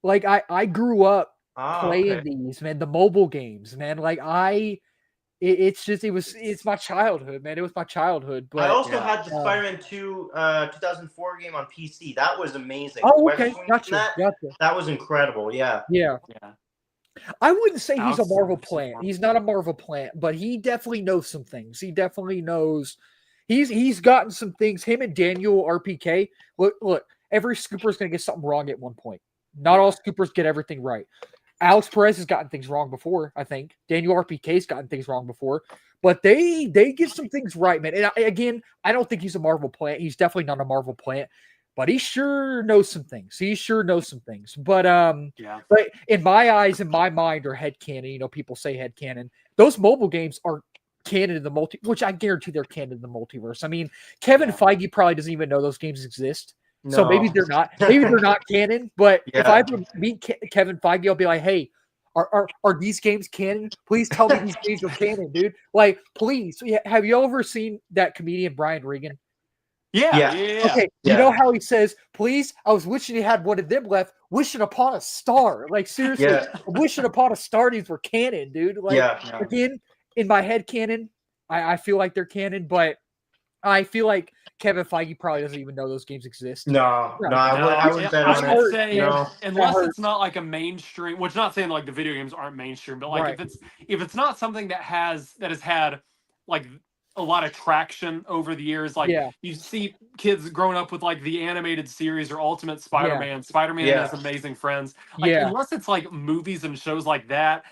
Like I grew up playing these, man. The mobile games, man. Like it's my childhood, man. It was my childhood. But I also had the Spider-Man 2 2004 game on PC. That was amazing. Oh, okay. Gotcha. That was incredible. Yeah. Yeah. I wouldn't say he's a Marvel plant. He's not a Marvel plant, but he definitely knows some things. He definitely knows. He's gotten some things. Him and Daniel RPK. Look. Every scooper is going to get something wrong at one point. Not all scoopers get everything right. Alex Perez has gotten things wrong before, I think. Daniel RPK's gotten things wrong before. But they get some things right, man. And again, I don't think he's a Marvel plant. He's definitely not a Marvel plant. But he sure knows some things. But but in my eyes, in my mind, are headcanon. You know, people say headcanon. Those mobile games are canon in the which I guarantee they're canon in the multiverse. I mean, Kevin Feige probably doesn't even know those games exist. No. So maybe they're not. Maybe they're not canon. But if I would meet Kevin Feige, I'll be like, hey, are these games canon? Please tell me these games are canon, dude. Like, please. Have you ever seen that comedian Brian Regan? Yeah. Okay. You know how he says, please, I was wishing he had one of them left, wishing upon a star. Like, seriously, wishing upon a star, these were canon, dude. Like, again, in my head canon, I feel like they're canon, but I feel like Kevin Feige probably doesn't even know those games exist. No, I wouldn't bet on it. Say, unless it's not like a mainstream, which not saying like the video games aren't mainstream, but like if it's not something that has had like a lot of traction over the years, like you see kids growing up with like the animated series or Ultimate Spider-Man, Spider-Man and His Amazing Friends. Like unless it's like movies and shows like that,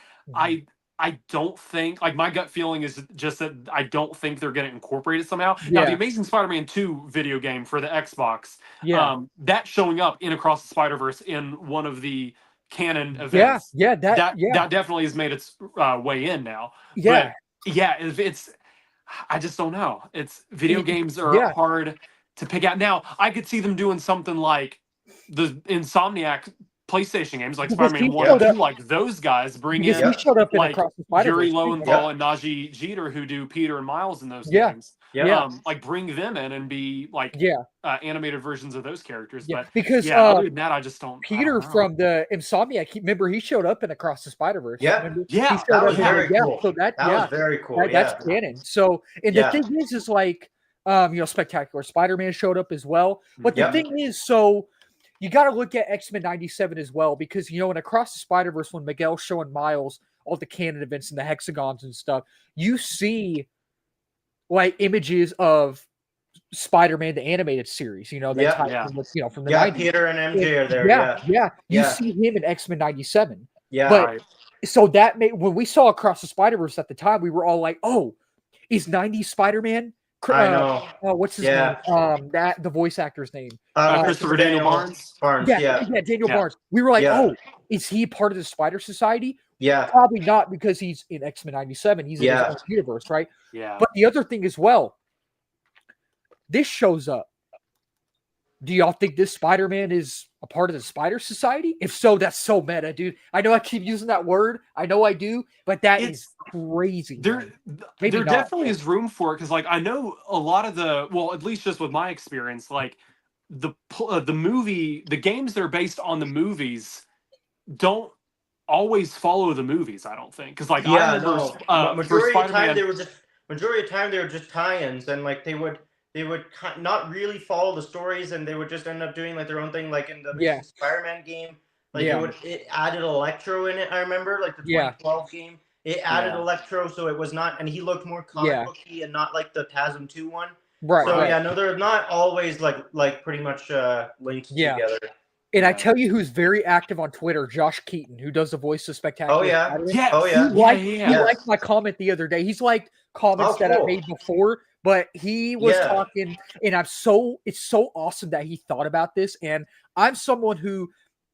I don't think, like, my gut feeling is just that I don't think they're going to incorporate it somehow. Now, the Amazing Spider-Man 2 video game for the Xbox, that showing up in Across the Spider-Verse in one of the canon events. That definitely has made its way in now. But, if it's, I just don't know. It's video games are hard to pick out. Now, I could see them doing something like the Insomniac PlayStation games like Spider-Man 1 and 2, like those guys bring in like Yuri Lowenthal and Najee Jeter, who do Peter and Miles in those games. Like bring them in and be like animated versions of those characters. But because other than that, I just don't. Peter from the Insomniac, remember he showed up in Across the Spider-Verse. That was very cool. So that was very cool. That's canon. So and the thing is like Spectacular Spider-Man showed up as well. But the thing is, so you got to look at X-Men 97 as well, because, in Across the Spider-Verse, when Miguel's showing Miles all the canon events and the hexagons and stuff, you see, like, images of Spider-Man, the animated series, from the 90s. Peter and MJ are there, You see him in X-Men 97. So that made, when we saw Across the Spider-Verse at the time, we were all like, oh, is 90s Spider-Man. I know. What's his name? That the voice actor's name. Christopher Daniel Barnes. Yeah, Daniel Barnes. We were like, oh, is he part of the Spider Society? Yeah. Probably not, because he's in X-Men 97. He's in his own universe, right? Yeah. But the other thing as well, this shows up. Do y'all think this Spider-Man is a part of the Spider Society? If so, that's so meta, dude. I know I keep using that word. I know I do, but that is crazy. There definitely is room for it, because like I know a lot of at least just with my experience, like the games that are based on the movies don't always follow the movies. I don't think, because like I remember majority of the time they were just tie-ins, and like they would not really follow the stories, and they would just end up doing like their own thing, like in the Spider-Man game. Like it added Electro in it. I remember like the 2012 game. It added Electro, so it was not, and he looked more comic booky and not like the TASM 2 one. Right. So no, they're not always like pretty much linked together. And I tell you who's very active on Twitter, Josh Keaton, who does the voice of Spectacular. He liked my comment the other day. He's liked comments that I made before, but he was talking, and it's so awesome that he thought about this. And I'm someone who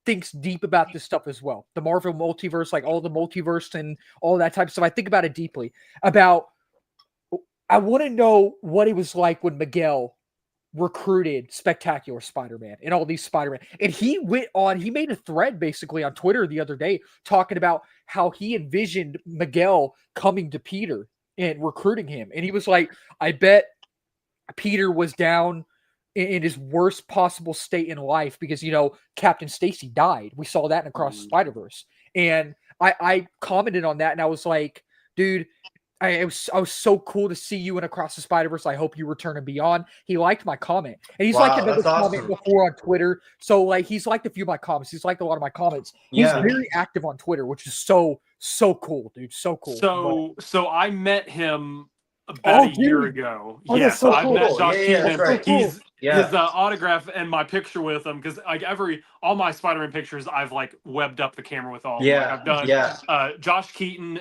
thinks deep about this stuff as well. The Marvel multiverse, like all the multiverse and all that type of stuff. I think about it deeply. I want to know what it was like when Miguel recruited Spectacular Spider-Man and all these Spider-Man. And he made a thread basically on Twitter the other day talking about how he envisioned Miguel coming to Peter and recruiting him. And he was like, I bet Peter was down in his worst possible state in life because, Captain Stacy died. We saw that in Across the Spider-Verse. And I commented on that, and I was like, dude, I was so cool to see you in Across the Spider-Verse. I hope you return and beyond. He liked my comment. And he's liked another comment before on Twitter. So like he's liked a few of my comments. He's liked a lot of my comments. He's very active on Twitter, which is so cool, dude. So cool. So I met him about a year ago. So I met Josh Keaton. Right. His autograph and my picture with him, because like all my Spider-Man pictures, I've like webbed up the camera with all. I've done Josh Keaton,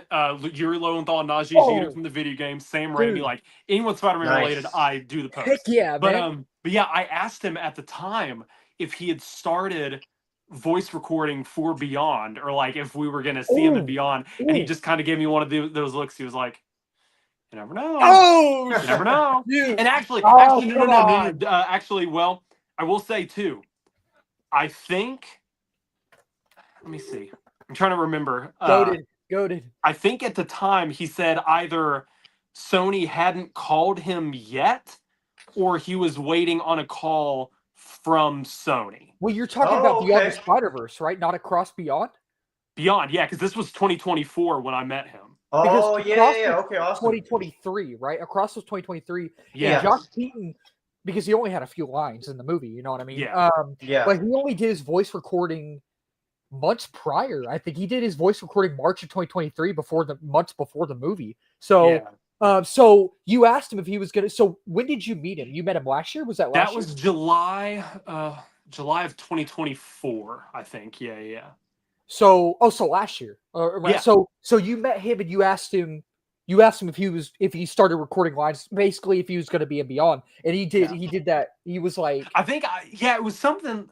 Yuri Lowenthal, and Najee Jeter from the video game, Sam Raimi, like anyone Spider-Man related, I do the post. Heck yeah, man. But yeah, I asked him at the time if he had started voice recording for Beyond, or like if we were gonna see him in Beyond, and he just kind of gave me one of those looks. He was like, you never know. You never know. Dude. And actually, well, I will say too, I think, let me see. I'm trying to remember. Goated. I think at the time he said either Sony hadn't called him yet, or he was waiting on a call from Sony. Well, you're talking about Beyond the Spider-Verse, right? Not Across Beyond? Beyond, yeah, because this was 2024 when I met him. Okay, awesome. 2023, right? Across was 2023. Yeah. And Josh Keaton, because he only had a few lines in the movie, you know what I mean? Yeah. But he only did his voice recording months prior. I think he did his voice recording March of 2023, months before the movie. So, so you asked him if he was gonna. So when did you meet him? You met him last year? Was that last year? That was July of 2024, I think. Yeah. So last year, right? So you met him and you asked him if he started recording lines, basically if he was going to be in Beyond, and he did. He did that. He was like, I think, it was something.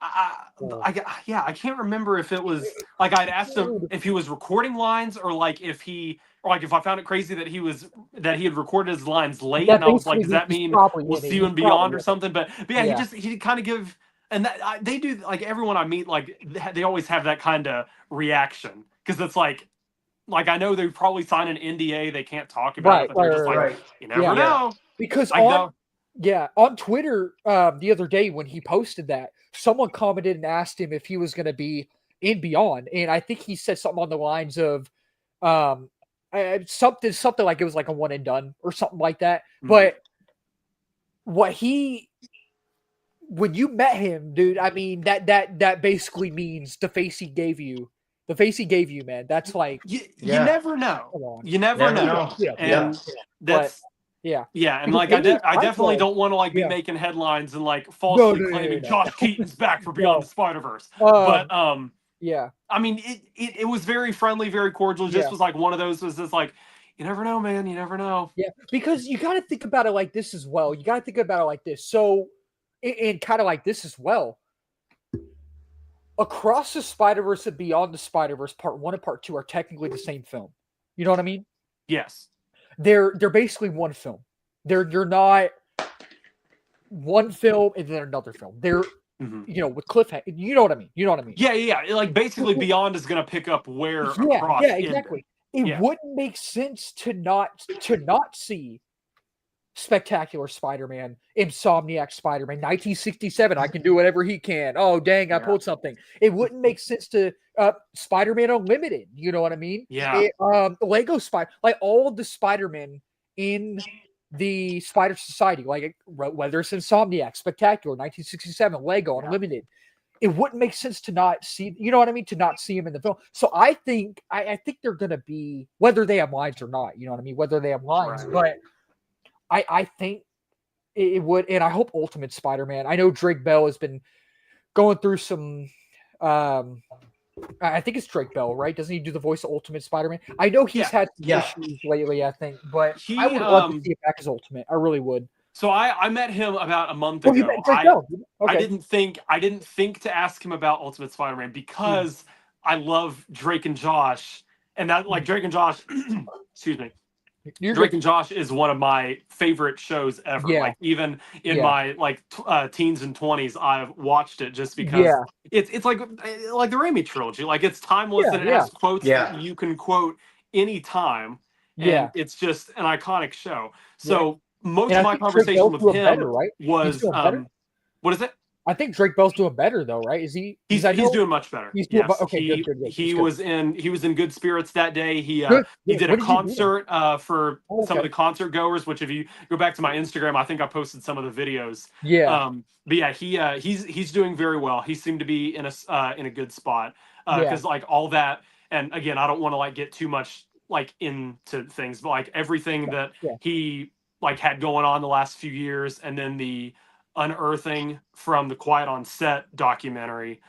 I can't remember if it was like I'd asked him if he was recording lines, or like if I found it crazy that he had recorded his lines late, and I was like, does that mean we'll see you in Beyond or something? But he kind of give. And that they do, like everyone I meet, like they always have that kind of reaction, because it's like I know they probably sign an NDA, they can't talk about it, but they're just like, you never know. Because on Twitter the other day when he posted that, someone commented and asked him if he was going to be in Beyond, and I think he said something on the lines of something like it was like a one and done or something like that. But when you met him, dude, I mean that basically means the face he gave you. The face he gave you, man. That's like you never know. You never know. And that's and like I definitely don't want to like be making headlines and like falsely claiming Josh Keaton's back for Beyond the Spider-Verse. But I mean it was very friendly, very cordial. Just was like one of those was just like, You never know, man. You never know. Yeah, because you got to think about it like this as well. You got to think about it like this. So, and kind of like this as well. Across the Spider-Verse and Beyond the Spider-Verse, Part 1 and Part 2 are technically the same film. You know what I mean? Yes. They're basically one film. You're not one film and then another film. They're with cliffhanger. You know what I mean? You know what I mean? Yeah. Like basically, Beyond is going to pick up where Across exactly. It wouldn't make sense to not see Spectacular Spider-Man, Insomniac Spider-Man, 1967. I can do whatever he can. Oh, dang, I pulled something. It wouldn't make sense to Spider-Man Unlimited. You know what I mean? Yeah. Lego Spider, like all of the Spider-Man in the Spider Society, like whether it's Insomniac, Spectacular, 1967, Lego, Unlimited. It wouldn't make sense to not see, you know what I mean? To not see him in the film. So I think they're gonna be, whether they have lines or not, you know what I mean? Whether they have lines, but I think it would, and I hope Ultimate Spider-Man. I know Drake Bell has been going through some. I think it's Drake Bell, right? Doesn't he do the voice of Ultimate Spider-Man? I know he's had some issues lately, I think, but I would love to see it back as Ultimate. I really would. So I met him about a month ago. You met Drake Bell? Okay. I didn't think to ask him about Ultimate Spider-Man because I love Drake and Josh, and that like Drake and Josh. Excuse me. Drake and Josh is one of my favorite shows ever. Like even in my teens and 20s, I've watched it just because it's like the RAIMI trilogy. Like it's timeless and it has quotes that you can quote anytime. And it's just an iconic show. So most of my conversation with him was what is it? I think Drake Bell's doing better though, right? Is he? He's doing much better. He's doing okay. Good. He was in good spirits that day. He did a concert for some of the concert goers. Which, if you go back to my Instagram, I think I posted some of the videos. Yeah. But yeah, he's doing very well. He seemed to be in a good spot because like all that. And again, I don't want to like get too much like into things, but like everything that he like had going on the last few years, and then the unearthing from the Quiet on Set documentary.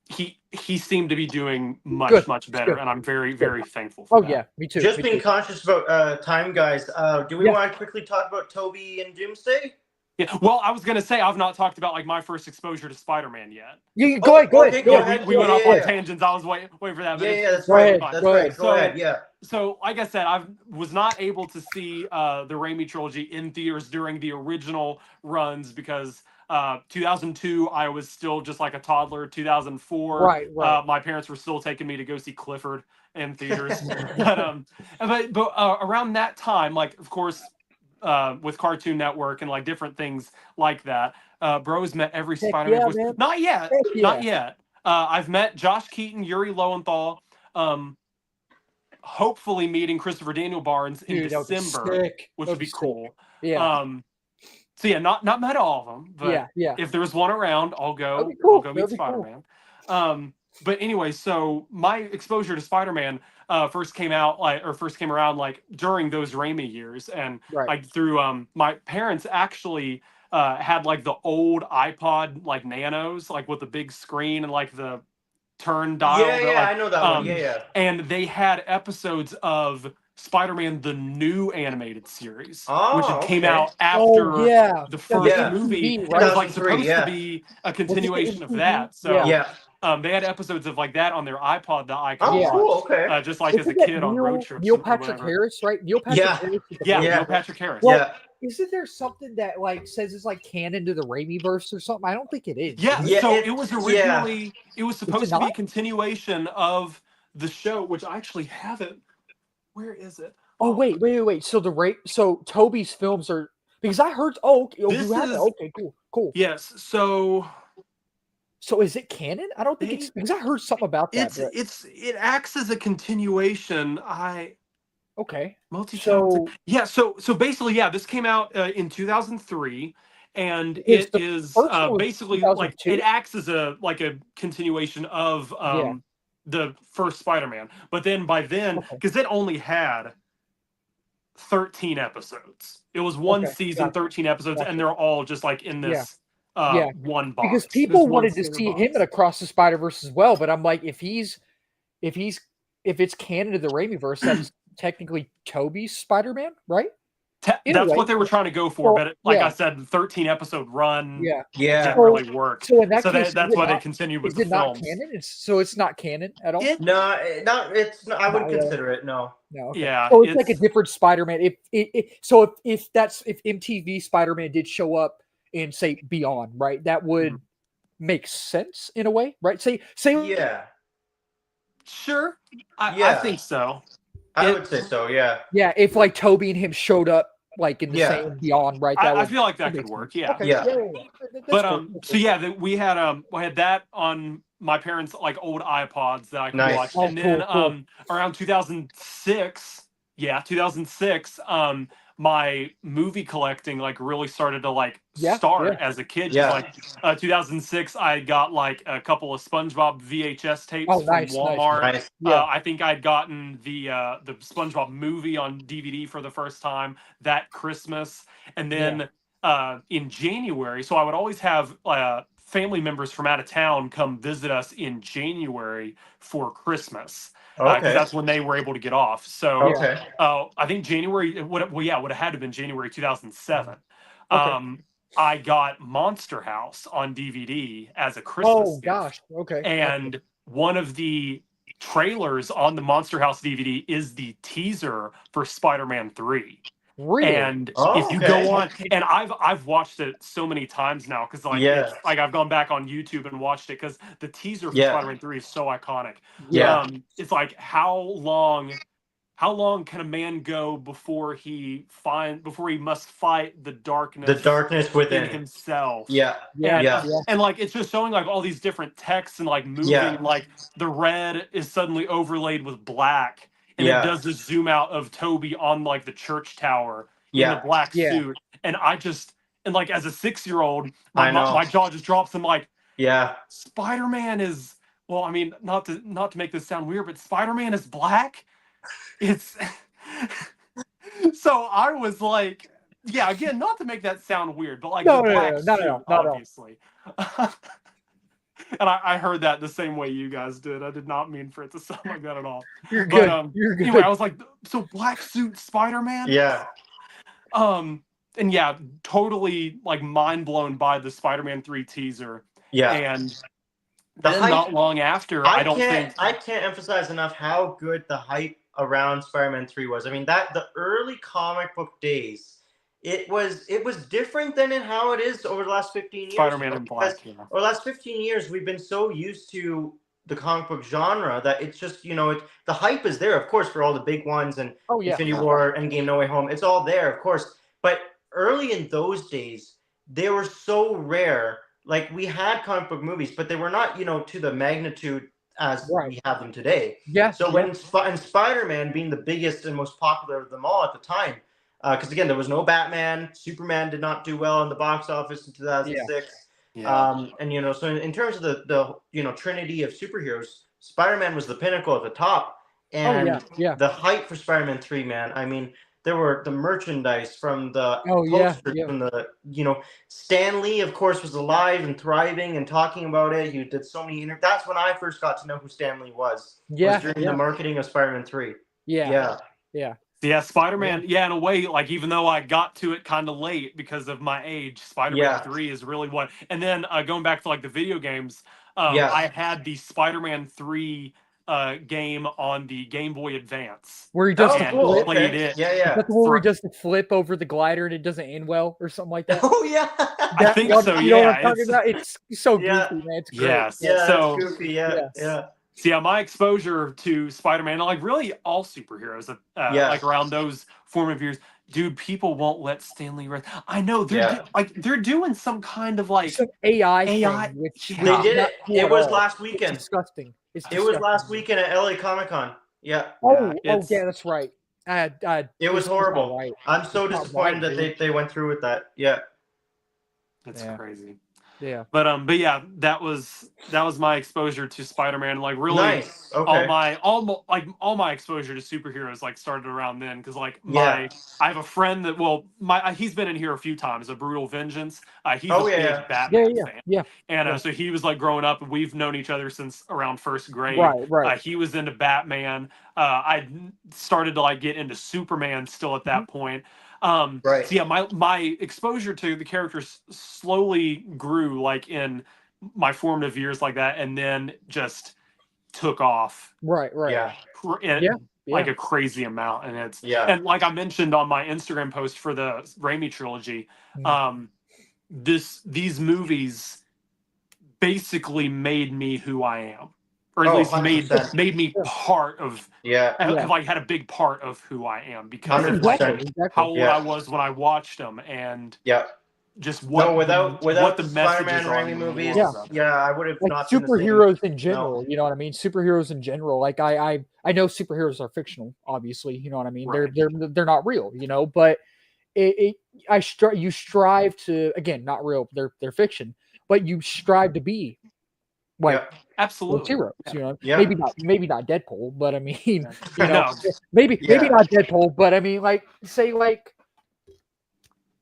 He seemed to be doing much better, and I'm very thankful for that. Yeah, me too. Just being conscious about time, guys. Do we want to quickly talk about Toby and Doomsday? Yeah, well, I was gonna say I've not talked about like my first exposure to Spider-Man yet. Yeah, go ahead. We went off on tangents. I was waiting for that. But that's right. That's right. Go ahead. Yeah. So, like I said, I was not able to see the RAIMI trilogy in theaters during the original runs because 2002 I was still just like a toddler. 2004, right. My parents were still taking me to go see Clifford in theaters. but around that time, like of course. With Cartoon Network and like different things like that. Bro's met every Spider-Man voice. Not yet. I've met Josh Keaton, Yuri Lowenthal. Hopefully meeting Christopher Daniel Barnes in December, which would be cool. Yeah. So yeah, not met all of them, but if there's one around, I'll go. Cool. I'll go meet Spider-Man. Cool. But anyway, so my exposure to Spider-Man first came around like during those RAIMI years, and like through my parents actually had like the old iPod like Nanos, like with the big screen and like the turn dial. I know that one. And they had episodes of Spider-Man, the new animated series, which came out after the first movie. It was like supposed to be a continuation of that. So they had episodes of like that on their iPod that I could watch. Cool. Okay. Just like as a kid on road trips. Neil Patrick Harris, right? Neil Patrick Harris. Neil Patrick Harris. Well, isn't there something that like says it's like canon to the Raimi verse or something? I don't think it is. So it was originally it was supposed to be a continuation of the show, which I actually have it. Where is it? Oh wait. So Toby's films are because I heard. You have it. Okay, cool. Yes. So is it canon? I don't think it's because I heard something about that. It acts as a continuation. Okay. So basically, this came out in 2003, and it is basically like it acts as a continuation of the first Spider-Man. But then by then, because it only had 13 episodes, it was one season, 13 episodes, and they're all just like in this. One box because people wanted to see him in Across the Spider-Verse as well, but I'm like, if it's canon to the Raimi verse, that's technically Tobey's Spider-Man, right? That's what they were trying to go for, but I said, the 13-episode run didn't really work. So in that case, that's why they continued with the films. Is it not canon? So it's not canon at all? No, it's not. I wouldn't consider it. No. No. Okay. Yeah. So it's like a different Spider-Man. If MTV Spider-Man did show up in, say, Beyond, right? That would make sense in a way, right? Say. Yeah. Sure. I think so. I would say so. Yeah. Yeah. If like Tobey and him showed up like in the same Beyond, right? I feel like that could work. Yeah. Okay. Yeah. But cool. So yeah, we had that on my parents' like old iPods that I could watch, and then around 2006, my movie collecting like really started to like start as a kid. Yeah. Like 2006, I got like a couple of SpongeBob VHS tapes from Walmart. Nice. I think I'd gotten the SpongeBob movie on DVD for the first time that Christmas, and then in January. So I would always have family members from out of town come visit us in January for Christmas. Because that's when they were able to get off. So I think January, it would have had to have been January 2007. I got Monster House on DVD as a Christmas gift. Gosh. Okay. And one of the trailers on the Monster House DVD is the teaser for Spider-Man 3. Really? And if you go on, and I've watched it so many times now because it's, like I've gone back on YouTube and watched it because the teaser for Spider-Man 3 is so iconic. It's like how long can a man go before he must fight the darkness within himself? And like it's just showing like all these different texts and like moving, like the red is suddenly overlaid with black. And it does the zoom out of Tobey on like the church tower in the black suit. And like as a 6-year-old, my jaw just drops. I'm like, Spider-Man is, well, I mean, not to make this sound weird, but Spider-Man is black. It's so I was like, again, not to make that sound weird, but like the black suit, obviously. And I heard that the same way you guys did. I did not mean for it to sound like that at all. You're good. You're good. Anyway, I was like, so black suit Spider-Man? Yeah. And totally like mind blown by the Spider-Man 3 teaser. Yeah. And then not long after, I can't emphasize enough how good the hype around Spider-Man 3 was. I mean, the early comic book days, it was different than in how it is over the last 15 years. Spider-Man in black. Over the last 15 years, we've been so used to the comic book genre that it's just, the hype is there, of course, for all the big ones and Infinity War, Endgame, No Way Home. It's all there, of course. But early in those days, they were so rare. Like, we had comic book movies, but they were not, to the magnitude as we have them today. So when Spider-Man being the biggest and most popular of them all at the time, because again, there was no Batman. Superman did not do well in the box office in 2006. And so in terms of the Trinity of superheroes, Spider-Man was the pinnacle at the top. And the hype for Spider-Man 3, man. I mean, there were the merchandise from the posters, from the Stan Lee, of course, was alive and thriving and talking about it. He did so many That's when I first got to know who Stan Lee was. Was during the marketing of Spider-Man 3. Yeah, Spider-Man, in a way, like, even though I got to it kind of late because of my age, Spider-Man 3 is really what... And then going back to, like, the video games, I had the Spider-Man 3 game on the Game Boy Advance. Where he just played it. That's the one where he just flip over the glider and it doesn't end well or something like that. Oh, yeah. I think so, you know what I'm talking about? It's so goofy, man. It's great. So it's goofy, So my exposure to Spider-Man, like really all superheroes, like around those formative years, dude, people won't let Stan Lee rest. I know they're doing some kind of like some AI thing, which they did it. It was last weekend. It's disgusting. It was last weekend at LA Comic-Con. Yeah, that's right. It was horrible. I'm so disappointed that they went through with that. Yeah, it's crazy. Yeah. But yeah, that was my exposure to Spider-Man. Like really, nice. Okay. all my exposure to superheroes like started around then because like I have a friend that he's been in here a few times. A Brutal Vengeance. He's a big Batman fan. Yeah. And so he was like growing up, and we've known each other since around first grade. Right. He was into Batman. I started to like get into Superman still at that point. So yeah, my exposure to the characters slowly grew like in my formative years like that, and then just took off. Right. Like a crazy amount. And and like I mentioned on my Instagram post for the Raimi trilogy, these movies basically made me who I am. Or at least 100%. made me part of have like had a big part of who I am because of like how old I was when I watched them and just what without the Spider-Man messages are Raimi movies, I would have like not superheroes in general. You know what I mean? Superheroes in general. Like I know superheroes are fictional, obviously. You know what I mean? Right. They're not real. You know, but you strive to, again, not real. They're fiction, but you strive to be like absolutely heroes. You know, maybe not Deadpool, but I mean, you know, maybe not Deadpool, but I mean, like say like.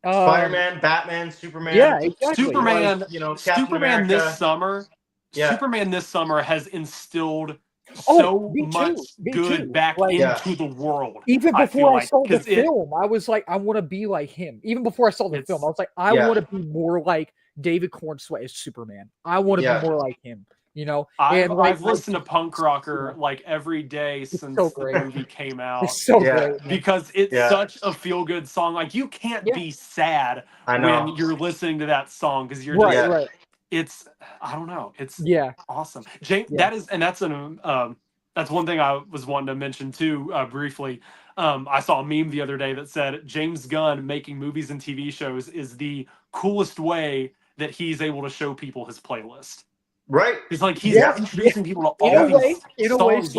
Spider-Man, Batman, Superman. Yeah, exactly. Superman. You know, Superman this summer. Superman this summer has instilled so much good back into the world. Even before I saw the film, I was like, I want to be like him. Even before I saw the film, I was like, I want to be more like David Cornsweet as Superman. I want to be more like him. You know, I've listened to punk rocker like every day since the movie came out. It's so great because it's such a feel good song. Like you can't be sad when you're listening to that song because you're right. It's I don't know. It's awesome. James, that's one thing I was wanting to mention too briefly. I saw a meme the other day that said James Gunn making movies and TV shows is the coolest way that he's able to show people his playlist. Right. It's like he's introducing people to all these songs,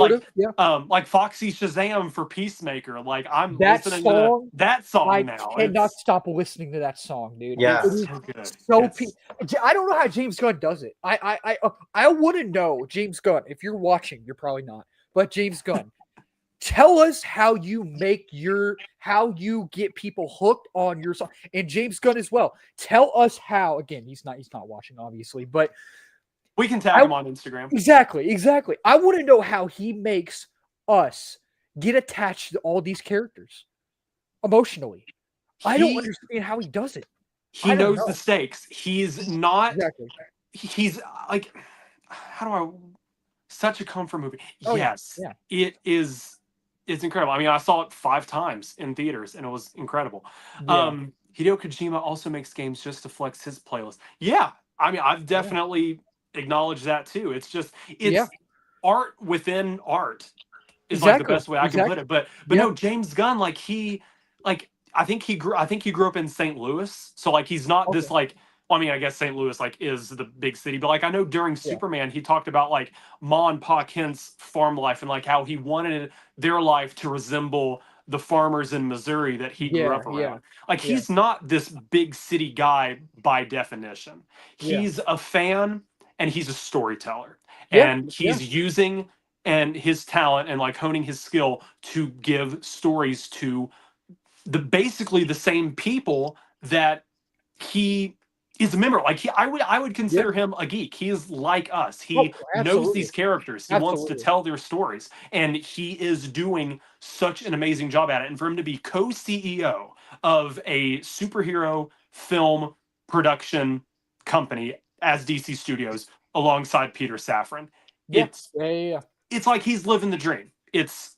like Foxy Shazam for Peacemaker. Like I'm listening to that song now. I cannot stop listening to that song, dude. Yeah, it's so good. I don't know how James Gunn does it. I want to know, James Gunn, if you're watching, you're probably not, but James Gunn, tell us how you get people hooked on your song, and James Gunn as well. Tell us how. Again, he's not watching, obviously, but. We can tag him on Instagram. Exactly. I want to know how he makes us get attached to all these characters emotionally. I don't understand how he does it. He knows the stakes. He's not. Exactly. He's like, such a comfort movie. It is. It's incredible. I mean, I saw it 5 times in theaters, and it was incredible. Hideo Kojima also makes games just to flex his playlist. Yeah, I mean, I've definitely. Acknowledge that too. It's art within art is like the best way I can put it. But no, James Gunn, I think he grew up in St. Louis, so like he's not this like. Well, I mean, I guess St. Louis like is the big city, but like I know during Superman he talked about like Ma and Pa Kent's farm life and like how he wanted their life to resemble the farmers in Missouri that he grew up around. Like he's not this big city guy by definition. He's a fan. And he's a storyteller, and he's using his talent and like honing his skill to give stories to basically the same people that he is a member. Like I would consider him a geek. He is like us. He knows these characters. He wants to tell their stories, and he is doing such an amazing job at it. And for him to be co-CEO of a superhero film production company as DC Studios alongside Peter Safran. It's like he's living the dream. It's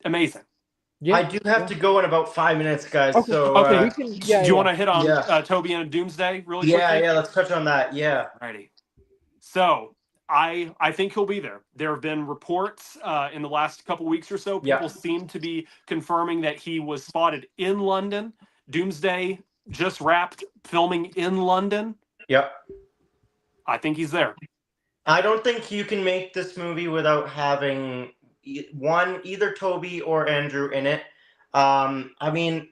amazing. I do have to go in about 5 minutes, guys. Okay. So do you want to hit on Toby and Doomsday really quickly? Yeah, let's touch on that. Yeah. Alrighty. So I think he'll be there. There have been reports in the last couple weeks or so. People seem to be confirming that he was spotted in London. Doomsday just wrapped filming in London. Yep. I think he's there. I don't think you can make this movie without having either Toby or Andrew in it. I mean,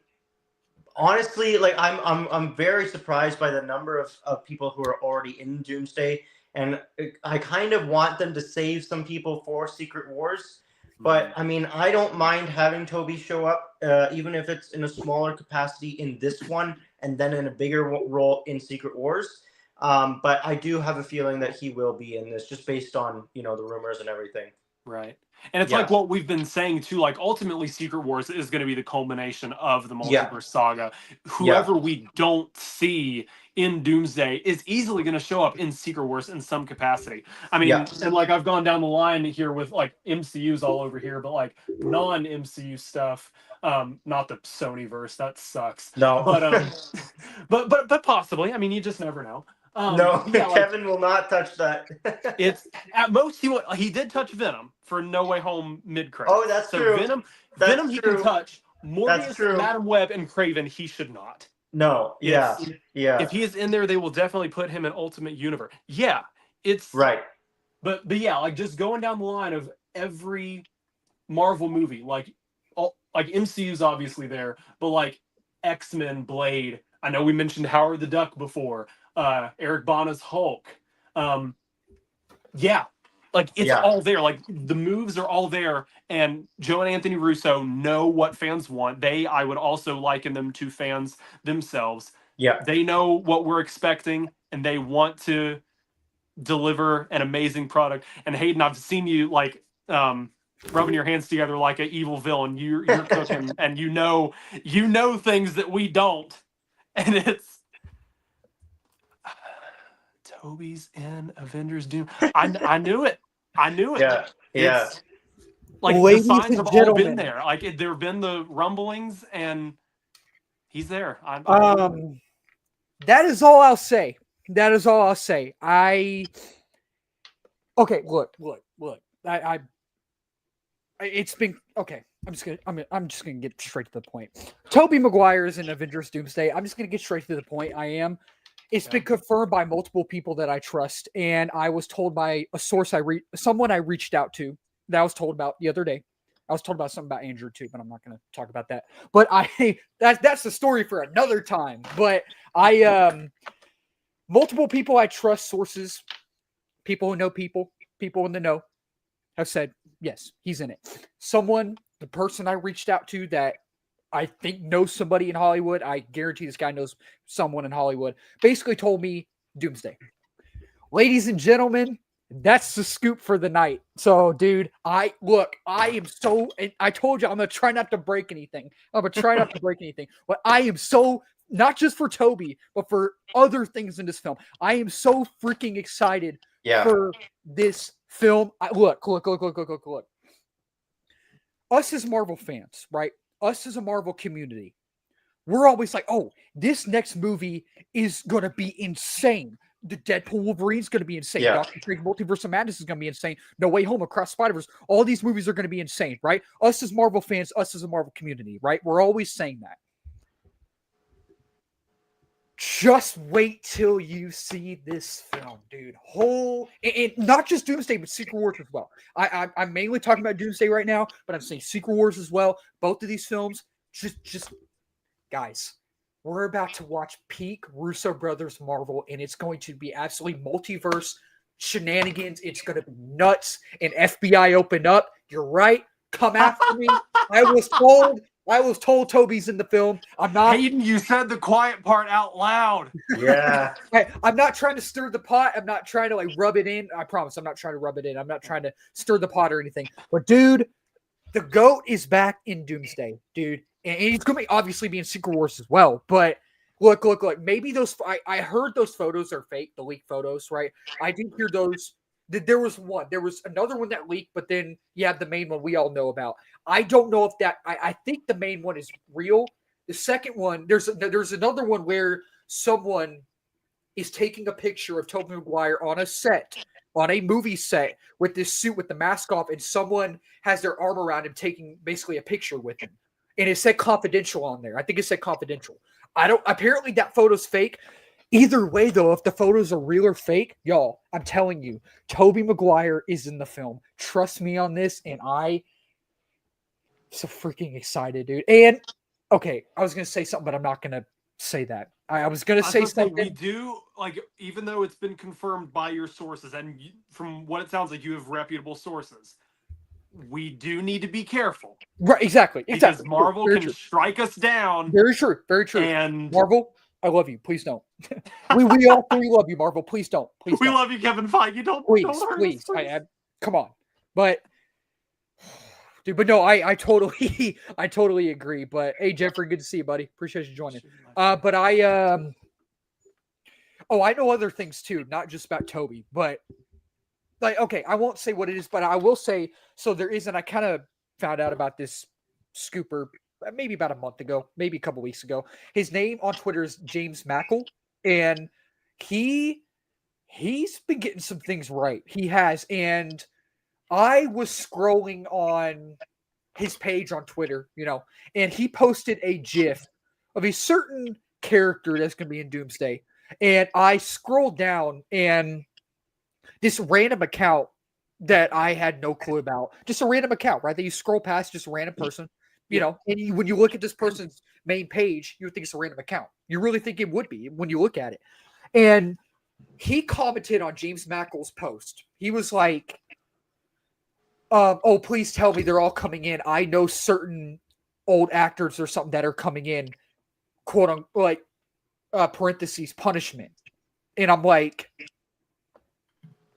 honestly, like I'm very surprised by the number of people who are already in Doomsday, and I kind of want them to save some people for Secret Wars. But I mean, I don't mind having Toby show up, even if it's in a smaller capacity in this one, and then in a bigger role in Secret Wars. But I do have a feeling that he will be in this, just based on the rumors and everything. Right. And it's like what we've been saying too, like ultimately Secret Wars is going to be the culmination of the multiverse saga. Whoever we don't see in Doomsday is easily going to show up in Secret Wars in some capacity. I mean, and like I've gone down the line here with like MCUs all over here, but like non-MCU stuff, not the Sonyverse, that sucks. No. But possibly. I mean, you just never know. No, Kevin will not touch that. It's at most he did touch Venom for No Way Home mid-credits. Oh, that's true. Venom he can touch. Morbius, Madam Web, and Kraven he should not. No, yeah. If he is in there, they will definitely put him in Ultimate Universe. Yeah, it's right. But yeah, like just going down the line of every Marvel movie, like MCU's obviously there, but like X-Men, Blade. I know we mentioned Howard the Duck before. Eric Bana's Hulk. It's all there. Like the moves are all there, and Joe and Anthony Russo know what fans want. I would also liken them to fans themselves. Yeah. They know what we're expecting, and they want to deliver an amazing product. And Hayden, I've seen you like rubbing your hands together like an evil villain. You're cooking, and you know things that we don't, and it's. Toby's in Avengers Doom. I knew it. Yeah. It's, like the signs have all been there. Like there have been the rumblings, and he's there. That is all I'll say. Okay. Look. It's been okay. I'm just gonna get straight to the point. Tobey Maguire is in Avengers Doomsday. I'm just gonna get straight to the point. It's been confirmed by multiple people that I trust, and I was told by a source someone I reached out to that I was told about the other day. I was told about something about Andrew too, but I'm not going to talk about that. But that's the story for another time. But multiple people I trust, sources, people who know people in the know, have said yes, he's in it. The person I reached out to that I think knows somebody in Hollywood. I guarantee this guy knows someone in Hollywood. Basically told me Doomsday. Ladies and gentlemen, that's the scoop for the night. So, dude, I told you I'm going to try not to break anything. But I am so, not just for Toby, but for other things in this film. I am so freaking excited for this film. Look. Us as Marvel fans, right? Us as a Marvel community, we're always like, oh, this next movie is going to be insane. The Deadpool Wolverine is going to be insane. Doctor Strange Multiverse of Madness is going to be insane. No Way Home, Across Spider-Verse. All these movies are going to be insane, right? Us as Marvel fans, us as a Marvel community, right? We're always saying that. Just wait till you see this film, dude. And not just Doomsday, but Secret Wars as well. I'm mainly talking about Doomsday right now, but I'm saying Secret Wars as well. Both of these films, just guys, we're about to watch peak Russo Brothers Marvel, and it's going to be absolutely multiverse shenanigans. It's going to be nuts. And FBI open up. You're right. Come after me. I was told Toby's in the film. I'm not. Hayden, you said the quiet part out loud. Yeah. I'm not trying to stir the pot. I'm not trying to rub it in. I promise I'm not trying to rub it in. I'm not trying to stir the pot or anything. But dude, the GOAT is back in Doomsday, dude. And he's going to obviously be in Secret Wars as well. But look. Maybe I heard those photos are fake, the leaked photos, right? I didn't hear those. There was one. There was another one that leaked, but then you have the main one we all know about. I don't know if that. I think the main one is real. The second one, there's another one where someone is taking a picture of Tobey Maguire on a movie set with this suit with the mask off, and someone has their arm around him taking basically a picture with him. And it said confidential on there. I think it said confidential. Apparently that photo's fake. Either way, though, if the photos are real or fake, y'all, I'm telling you, Tobey Maguire is in the film. Trust me on this, and I'm so freaking excited, dude. And Okay, I was gonna say something, but I'm not gonna say that. I was gonna say something. We do, like, even though it's been confirmed by your sources, and from what it sounds like, you have reputable sources. We do need to be careful. Right, exactly. Because Marvel can strike us down. Very true. Very true. And Marvel, I love you. Please don't. we all three love you, Marvel. Please don't. Please we don't. love you, Kevin Feige. Don't please. Come on. But dude, but no, I totally agree. But hey, Jeffrey, good to see you, buddy. Appreciate you joining. But I know other things too, not just about Toby, but like, okay, I won't say what it is, but I will say, so there is, and I kind of found out about this scooper maybe about a month ago, maybe a couple weeks ago. His name on Twitter is James Mackle, and he's been getting some things right. He has, and I was scrolling on his page on Twitter, and he posted a GIF of a certain character that's going to be in Doomsday, and I scrolled down, and this random account that I had no clue about, just a random account, right? That you scroll past, just a random person, and when you look at this person's main page, you would think it's a random account. You really think it would be when you look at it. And he commented on James Mackle's post. He was like, oh, please tell me they're all coming in. I know certain old actors or something that are coming in, quote unquote, like, parentheses, punishment. And I'm like,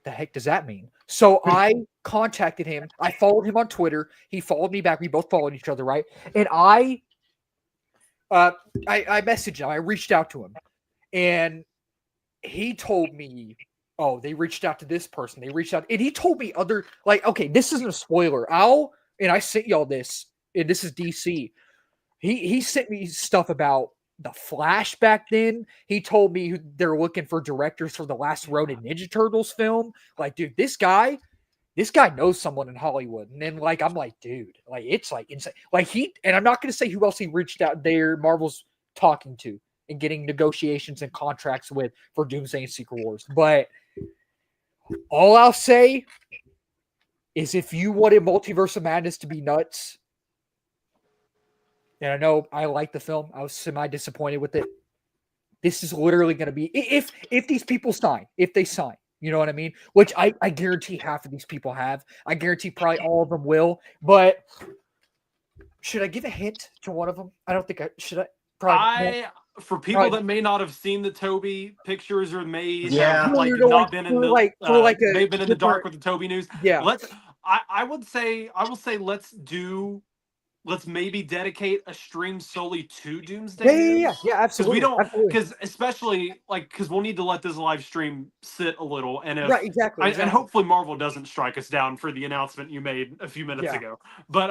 the heck does that mean? So I contacted him. I followed him on Twitter. He followed me back. We both followed each other, right? And I messaged him. I reached out to him, and he told me, oh, they reached out to this person. They reached out, and he told me other, like, okay, this isn't a spoiler. And I sent y'all this, and this is DC. He sent me stuff about the Flash back then. He told me they're looking for directors for the last Ronin Ninja Turtles film. Like, dude, this guy knows someone in Hollywood. And then, like, I'm like, dude, like, it's like insane. Like, and I'm not going to say who else he reached out there, Marvel's talking to and getting negotiations and contracts with for Doomsday and Secret Wars. But all I'll say is, if you wanted Multiverse of Madness to be nuts, and I know I like the film, I was semi-disappointed with it. This is literally going to be, if these people sign, if they sign, you know what I mean? Which I guarantee half of these people have. I guarantee probably all of them will. But should I give a hint to one of them? I don't think I should. For people that may not have seen the Toby pictures or they've been in the dark with the Toby news. Yeah. I will say let's maybe dedicate a stream solely to Doomsday. Yeah, absolutely. Because especially because we'll need to let this live stream sit a little, and right, exactly. And hopefully Marvel doesn't strike us down for the announcement you made a few minutes ago. But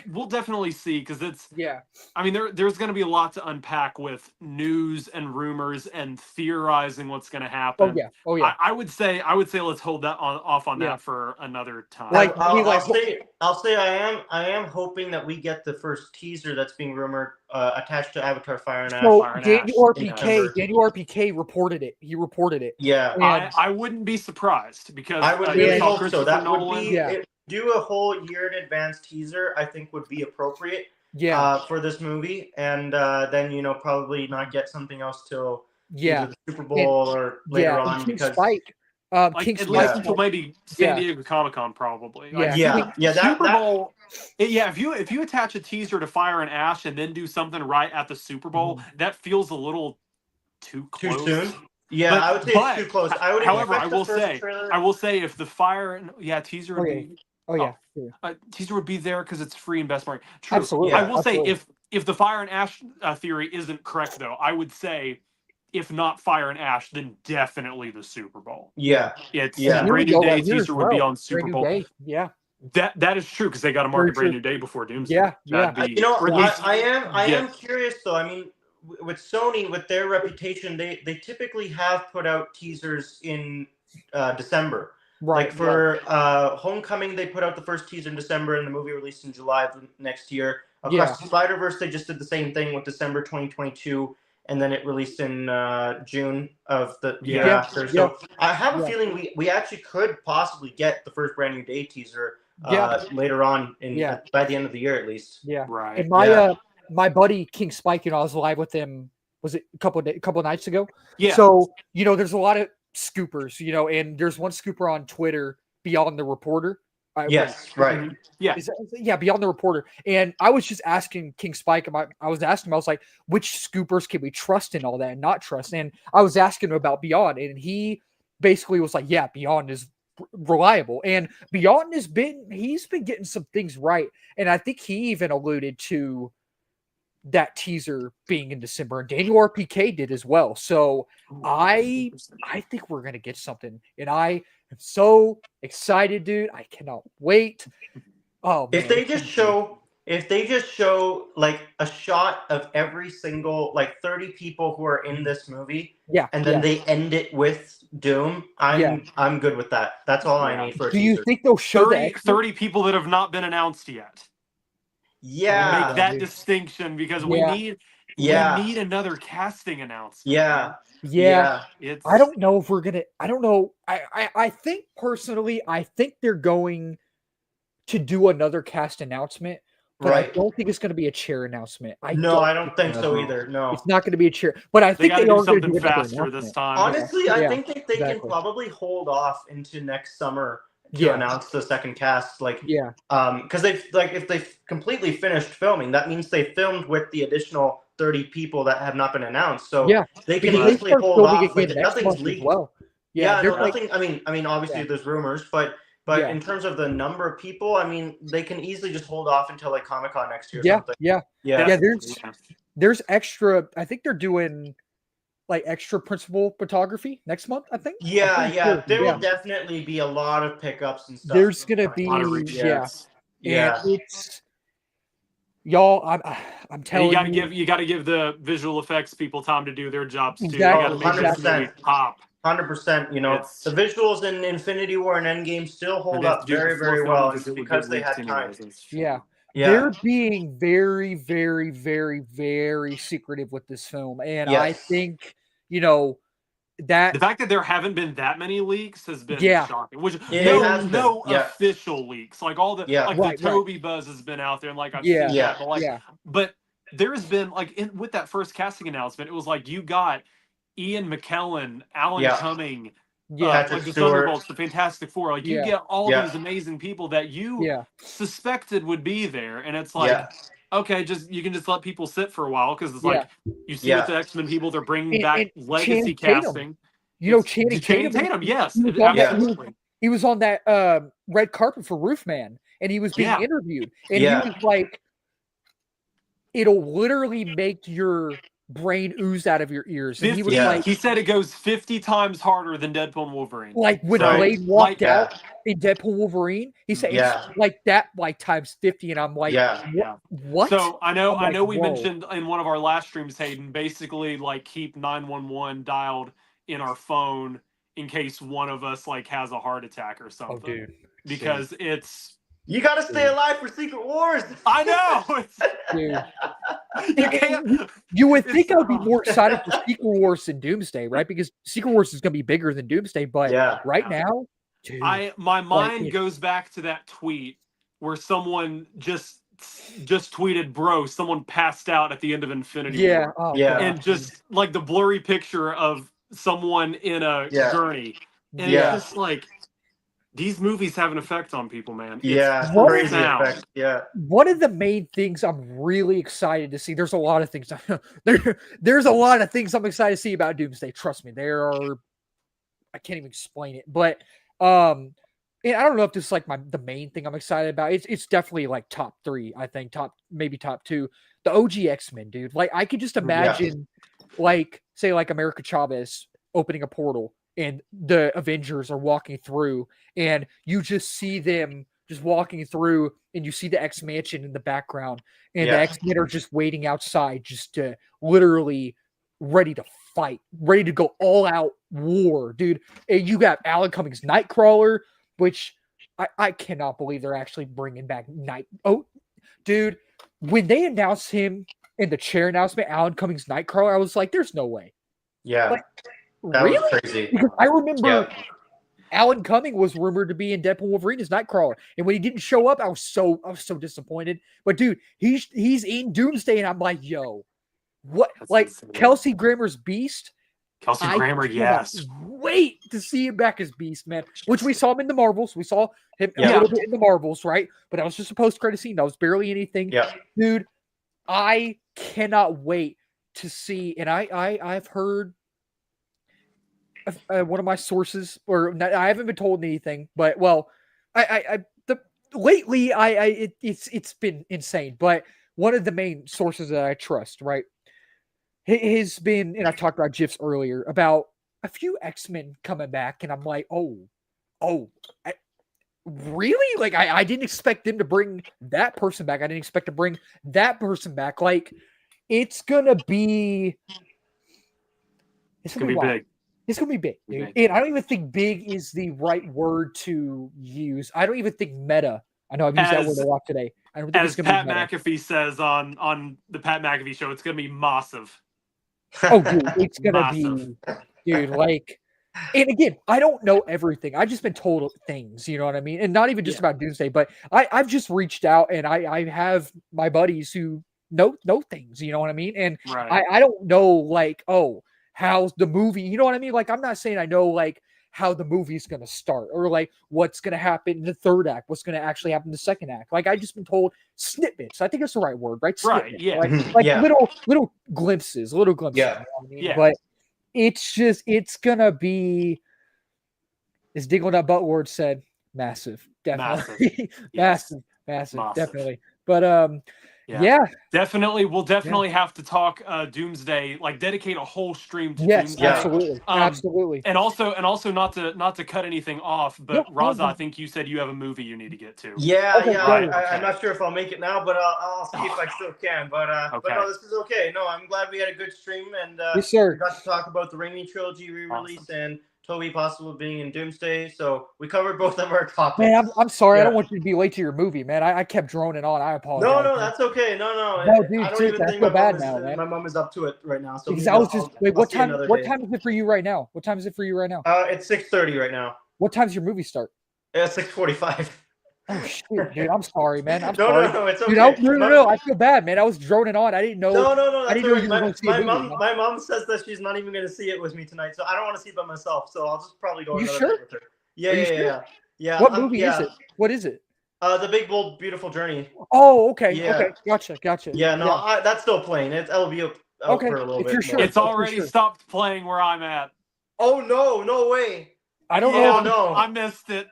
we'll definitely see, because it's I mean, there's going to be a lot to unpack with news and rumors and theorizing what's going to happen. Oh yeah. I would say let's hold that off on that for another time. I'll say I am hoping that we get the first teaser that's being rumored attached to Avatar Fire and Ash. So Daniel RPK reported it. He reported it. Yeah. I wouldn't be surprised, because I would really hope so. That would be do a whole year in advance teaser, I think would be appropriate for this movie. And then, probably not get something else till the Super Bowl or later on. Because Spike. At least until maybe San Diego Comic-Con, probably. Super Bowl. If you attach a teaser to Fire and Ash and then do something right at the Super Bowl, that feels a little too close. Too soon. Yeah, I would say it's too close. However, I will say if the Fire and teaser would be teaser would be there because it's free and best market. True. Absolutely. I will say if the Fire and Ash theory isn't correct, though, I would say, if not Fire and Ash, then definitely the Super Bowl. Yeah. Brand New Day teaser would be on Super Bowl. Day. Yeah. That is true, because they got to market Brand New Day before Doomsday. I am curious though. I mean, with Sony, with their reputation, they typically have put out teasers in December. Right. Like for Homecoming, they put out the first teaser in December, and the movie released in July of next year. Across the Spider-Verse, they just did the same thing with December 2022. And then it released in June of the year after. So I have a feeling we actually could possibly get the first Brand New Day teaser later on by the end of the year, at least. Yeah. Right. And my buddy King Spike, I was live with him. Was it a couple of nights ago? Yeah. So there's a lot of scoopers, and there's one scooper on Twitter, Beyond the Reporter. Yes, right. Yeah. Beyond the Reporter. And I was just asking King Spike, I was like, which scoopers can we trust and all that and not trust? And I was asking him about Beyond, and he basically was like, yeah, Beyond is reliable. And Beyond he's been getting some things right. And I think he even alluded to that teaser being in December, and Daniel RPK did as well. So I think we're gonna get something, and I am so excited, dude. I cannot wait. Oh, if they just show like a shot of every single 30 people who are in this movie, and then they end it with Doom, I'm good with that. That's all I need for a Do teaser. you think they'll show 30 people that have not been announced yet? Yeah, make that distinction, because we need another casting announcement. Yeah. I don't know if we're gonna. I don't know. I think personally, I think they're going to do another cast announcement, but I don't think it's going to be a chair announcement. I don't think so either. No, it's not going to be a chair. But I think they are going to do faster this time. Honestly, I think they can probably hold off into next summer to announce the second cast, because if they've completely finished filming, that means they filmed with the additional 30 people that have not been announced. So they can easily hold off. Nothing's leaked. Well, nothing. I mean, obviously there's rumors, but in terms of the number of people, I mean, they can easily just hold off until Comic-Con next year. There's extra. I think they're doing extra principal photography next month, I think. There will definitely be a lot of pickups and stuff. There's gonna be and it's y'all. I'm telling you, you got to give the visual effects people time to do their jobs too. Exactly. You got to make this movie pop. 100%. The visuals in Infinity War and Endgame still hold up very, very well. It's because they had time. They're being very, very, very, very secretive with this film, and I think that the fact that there haven't been that many leaks has been shocking. Which no official leaks, all the the Toby buzz has been out there, and I've seen that, but there's been with that first casting announcement, it was you got Ian McKellen, Alan Cumming, the Thunderbolts, the Fantastic Four. You get all these amazing people that you suspected would be there, and it's okay, you can just let people sit for a while, because it's you see with the X-Men people, they're bringing back legacy casting. Channing Tatum, yes, absolutely. He was on that red carpet for Roofman, and he was being interviewed, and he was like, "It'll literally make your brain ooze out of your ears." And he was he said it goes 50 times harder than Deadpool and Wolverine. When Blade walked out in Deadpool Wolverine, he said it's like that times 50, and I'm like, what? So I know we mentioned in one of our last streams, Hayden, basically keep 911 dialed in our phone in case one of us has a heart attack or something. Oh, dude. Because it's you gotta stay alive for Secret Wars. I know. Dude. You would think I would be more excited for Secret Wars than Doomsday, right? Because Secret Wars is going to be bigger than Doomsday, but right now, dude, my mind goes back to that tweet where someone just tweeted, "Bro, someone passed out at the end of Infinity War." And just the blurry picture of someone in a gurney, and it's just these movies have an effect on people, man. Crazy effect. One of the main things I'm really excited to see. There's a lot of things. There's a lot of things I'm excited to see about Doomsday. Trust me, there are. I can't even explain it, but and I don't know if this is the main thing I'm excited about. It's definitely top 3. I think maybe top 2. The OG X-Men, dude. I could just imagine, say America Chavez opening a portal, and the Avengers are walking through, and you just see them just walking through, and you see the X-Mansion in the background, and the X-Men are just waiting outside, just to literally ready to fight, ready to go all out war, dude. And you got Alan Cummings Nightcrawler, which I cannot believe they're actually bringing back Oh, dude, when they announced him in the chair announcement, Alan Cummings Nightcrawler, I was like, there's no way. That really? was crazy. Because I remember Alan Cumming was rumored to be in Deadpool Wolverine as Nightcrawler, and when he didn't show up, I was so disappointed. But dude, he's in Doomsday, and I'm like, yo, what? That's like insane. Kelsey Grammer's Beast. Kelsey Grammer, yes. Wait to see him back as Beast, man. Which we saw him in the Marvels. We saw him a Yeah. little bit in the Marvels, right? But that was just a post-credit scene. That was barely anything. Yeah. Dude, I cannot wait to see. And I've heard one of my sources, or not, I haven't been told anything, but lately it's been insane. But one of the main sources that I trust, right, has been, and I talked about GIFs earlier, about a few X-Men coming back, and I'm like, really? Like, I didn't expect them to bring that person back. I didn't expect to bring that person back. Like, it's gonna be big. It's gonna be big, dude. Big. And I don't even think big is the right word to use. I don't even think meta. I know I've used that word a lot today. I don't think as it's gonna Pat be meta. McAfee says on the Pat McAfee show, it's gonna be massive. Oh, dude, it's gonna be, dude. Like, and again, I don't know everything. I've just been told things, you know what I mean? And not even just about Doomsday, but I've just reached out, and I have my buddies who know things, you know what I mean? And Right. I don't know, like, how's the movie, you know what I mean? Like, I'm not saying I know, like, how the movie's going to start, or like what's going to happen in the third act, what's going to actually happen in the second act. Like, I just been told snippets. I think that's the right word, right? Right. Snippets, Yeah. like little glimpses. Yeah. You know what I mean? Yeah. But it's going to be, as Dingle Nut Buttlord said, massive. Definitely. Massive. Definitely. But, yeah, definitely. We'll definitely have to talk Doomsday, like dedicate a whole stream to Doomsday. Absolutely. And also not to cut anything off, but Raza, I think you said you have a movie you need to get to. I'm not sure if I'll make it now, but I'll see if I still can. But no, this is okay. No, I'm glad we had a good stream, and yes, sir. we got to talk about the RAIMI Trilogy re-release and Toby possible being in Doomsday. So we covered both of our topics. Man, I'm sorry. I don't want you to be late to your movie, man. I kept droning on. I apologize. No, that's okay. No, dude, I don't even think my mom is up to it right now. So I was just wait. What time is it for you right now? What time is it for you right now? It's 6:30 right now. What time's your movie start? It's 6:45. Oh shit, dude! I'm sorry, man. I'm sorry. No, it's okay. Dude, no. I feel bad, man. I was droning on. I didn't know. No. I didn't know you were going to see a movie. My mom says that she's not even going to see it with me tonight, so I don't want to see it by myself. So I'll just probably go. You another sure? night with her. Yeah. What movie is it? What is it? The Big Bold Beautiful Journey. Oh, okay. Yeah. Okay, gotcha. Yeah, no, that's still playing. It'll be out for a little bit. You're sure. It's already stopped playing where I'm at. Oh no way! I don't know. No, I missed it.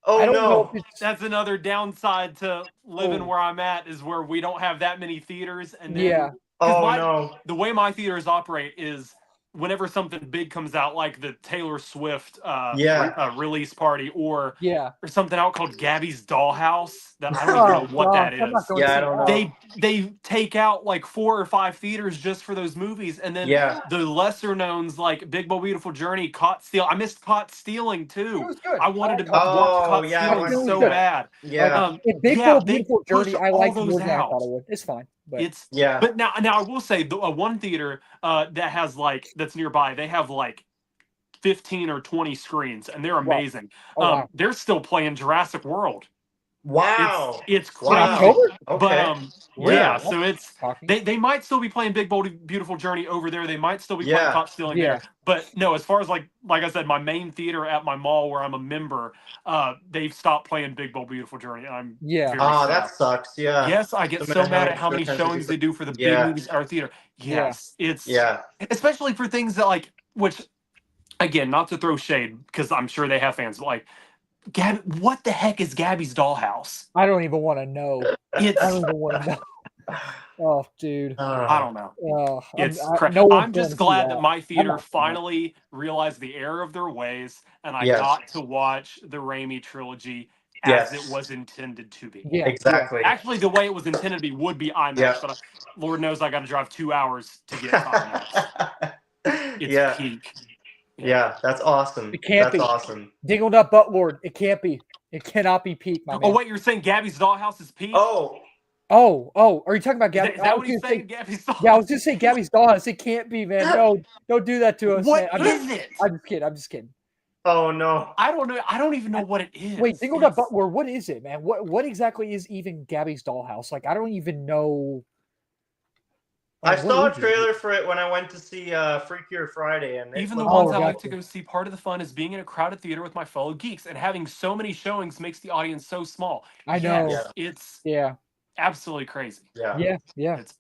Oh I don't no! know if That's another downside to living where I'm at, is where we don't have that many theaters. And then, no. The way my theaters operate is whenever something big comes out, like the Taylor Swift release party, or something out called Gabby's Dollhouse, that I don't even know what that is. I don't know. They take out like 4 or 5 theaters just for those movies, and then the lesser knowns like Big Bold Beautiful Journey, Caught Stealing. I missed Caught Stealing too. I wanted to watch Caught Stealing so bad. Big Bold Beautiful Journey, I like more than I thought it would. It's fine. But But now I will say the one theater that has that's nearby, they have like 15 or 20 screens, and they're amazing. Wow. They're still playing Jurassic World. Wow, it's crazy. Okay. But so it's they might still be playing Big Bold Beautiful Journey over there. They might still be playing Caught Stealing there. But no, as far as like I said, my main theater at my mall where I'm a member, they've stopped playing Big Bold Beautiful Journey. I'm very sad. That sucks. Yeah. Yes, I get so mad at how many showings they do for the big movies at our theater. Yes, it's especially for things that which again, not to throw shade because I'm sure they have fans, but what the heck is Gabby's Dollhouse? I don't even want to know. I don't even want to know. Oh, dude. I don't know. It's crazy. I'm just glad that my theater finally realized the error of their ways, and I got to watch the RAIMI Trilogy as it was intended to be. Yeah, exactly. Actually, the way it was intended to be would be IMAX, but Lord knows I got to drive 2 hours to get to IMAX. It's peak. Yeah, that's awesome. It can't be. That's awesome. Dingle Nut Buttlord. It can't be. It cannot be peak, my man. Oh, wait, you're saying Gabby's Dollhouse is peak? Oh, are you talking about Gabby? Is that what he's saying, Gabby's Dollhouse? Yeah, I was just saying Gabby's Dollhouse. It can't be, man. No, don't do that to us. What man. is it? I'm just kidding. Oh no. I don't know. I don't even know what it is. Wait, Dingle Nut Butler, what is it, man? What exactly is even Gabby's Dollhouse? Like, I don't even know. I saw a trailer for it when I went to see Freakier Friday, and even the ones I like to go see, part of the fun is being in a crowded theater with my fellow geeks, and having so many showings makes the audience so small. I know. It's yeah, absolutely crazy. Yeah.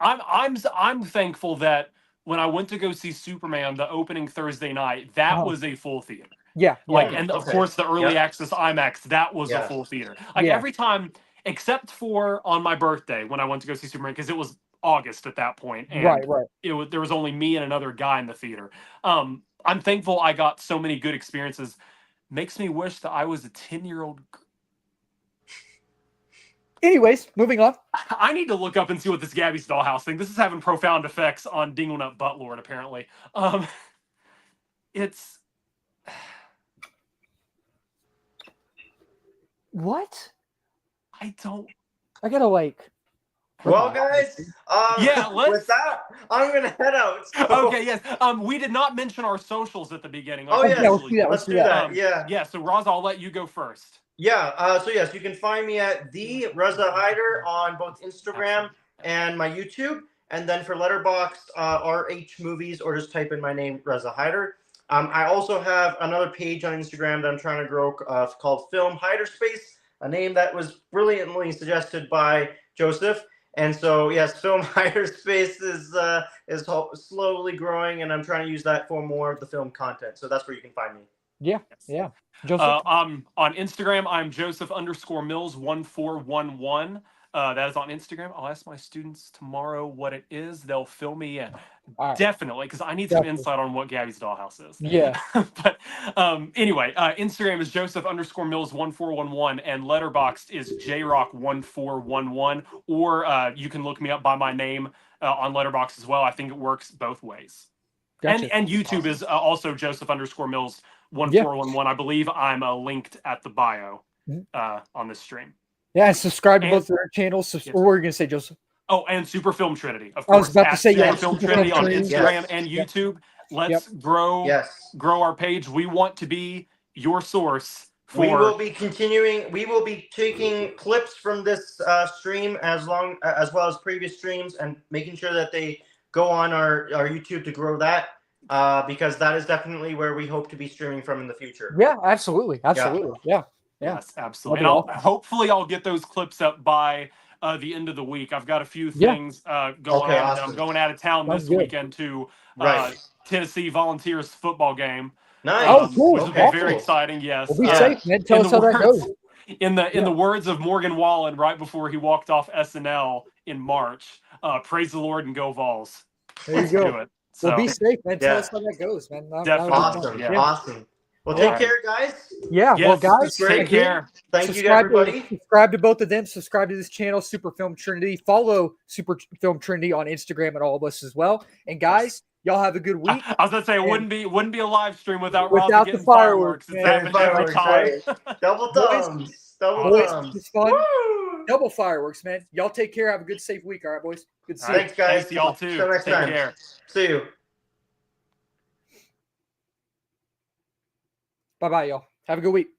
I'm thankful that when I went to go see Superman the opening Thursday night, that was a full theater. Yeah. And of course the early access IMAX, that was a full theater. Like every time, except for on my birthday when I went to go see Superman, because it was August at that point, and there was only me and another guy in the theater. I'm thankful I got so many good experiences. Makes me wish that I was a 10-year-old. Anyways, moving on. I need to look up and see what this Gabby's Dollhouse thing. This is having profound effects on Dingle Nut Buttlord, apparently. It's what? I gotta like. Well, guys, with that, I'm gonna head out. So. Okay, yes. We did not mention our socials at the beginning. Oh, yeah, let's do that. Yeah. So, Roz, I'll let you go first. Yeah. So yes, you can find me at the Reza Hyder on both Instagram and my YouTube, and then for Letterboxd, RH Movies, or just type in my name, Reza Hyder. I also have another page on Instagram that I'm trying to grow called Film Hyderspace, a name that was brilliantly suggested by Joseph. And so, yes, Film Hyderspace is slowly growing, and I'm trying to use that for more of the film content. So that's where you can find me. Yeah. Joseph? On Instagram, I'm Joseph_Mills1411. That is on Instagram. I'll ask my students tomorrow what it is. They'll fill me in. Definitely, because I need some insight on what Gabby's Dollhouse is. Yeah. But anyway, Instagram is Joseph_Mills1411, and Letterboxd is JRock1411. Or you can look me up by my name on Letterboxd as well. I think it works both ways. Gotcha. And YouTube is also Joseph_Mills1411. I believe I'm linked at the bio on this stream. Yeah, and subscribe to both their channels. What were you going to say, Joseph? Oh, and Super Film Trinity, of course. I was about to say, Super Film Trinity on Instagram and YouTube. Let's grow our page. We want to be your source. We will be continuing. We will be taking clips from this stream as well as previous streams, and making sure that they go on our YouTube to grow that, because that is definitely where we hope to be streaming from in the future. Yeah, absolutely. Yeah. Yes, absolutely. And hopefully I'll get those clips up by the end of the week. I've got a few things going on. Awesome. I'm going out of town this weekend to Tennessee Volunteers football game. Nice. Cool. Which will be very exciting. Yes. Well, be safe, man. Tell us how that goes. In the words of Morgan Wallen, right before he walked off SNL in March, praise the Lord and go Vols. There you go. Do it. So, well, be safe, man. Tell us how that goes, man. Definitely. Awesome. Well, take care, guys. Yeah, well, guys, take care. Thank you, everybody. Subscribe to both of them. Subscribe to this channel, Super Film Trinity. Follow Super Film Trinity on Instagram and all of us as well. And guys, y'all have a good week. I was gonna say it wouldn't be a live stream without the fireworks. It's happening every time. Double thumbs. It's fun. Woo! Double fireworks, man. Y'all take care. Have a good, safe week. All right, boys. Good to see you. Thanks, guys. Thanks, y'all too. Till next time. Care. See you. Bye-bye, y'all. Have a good week.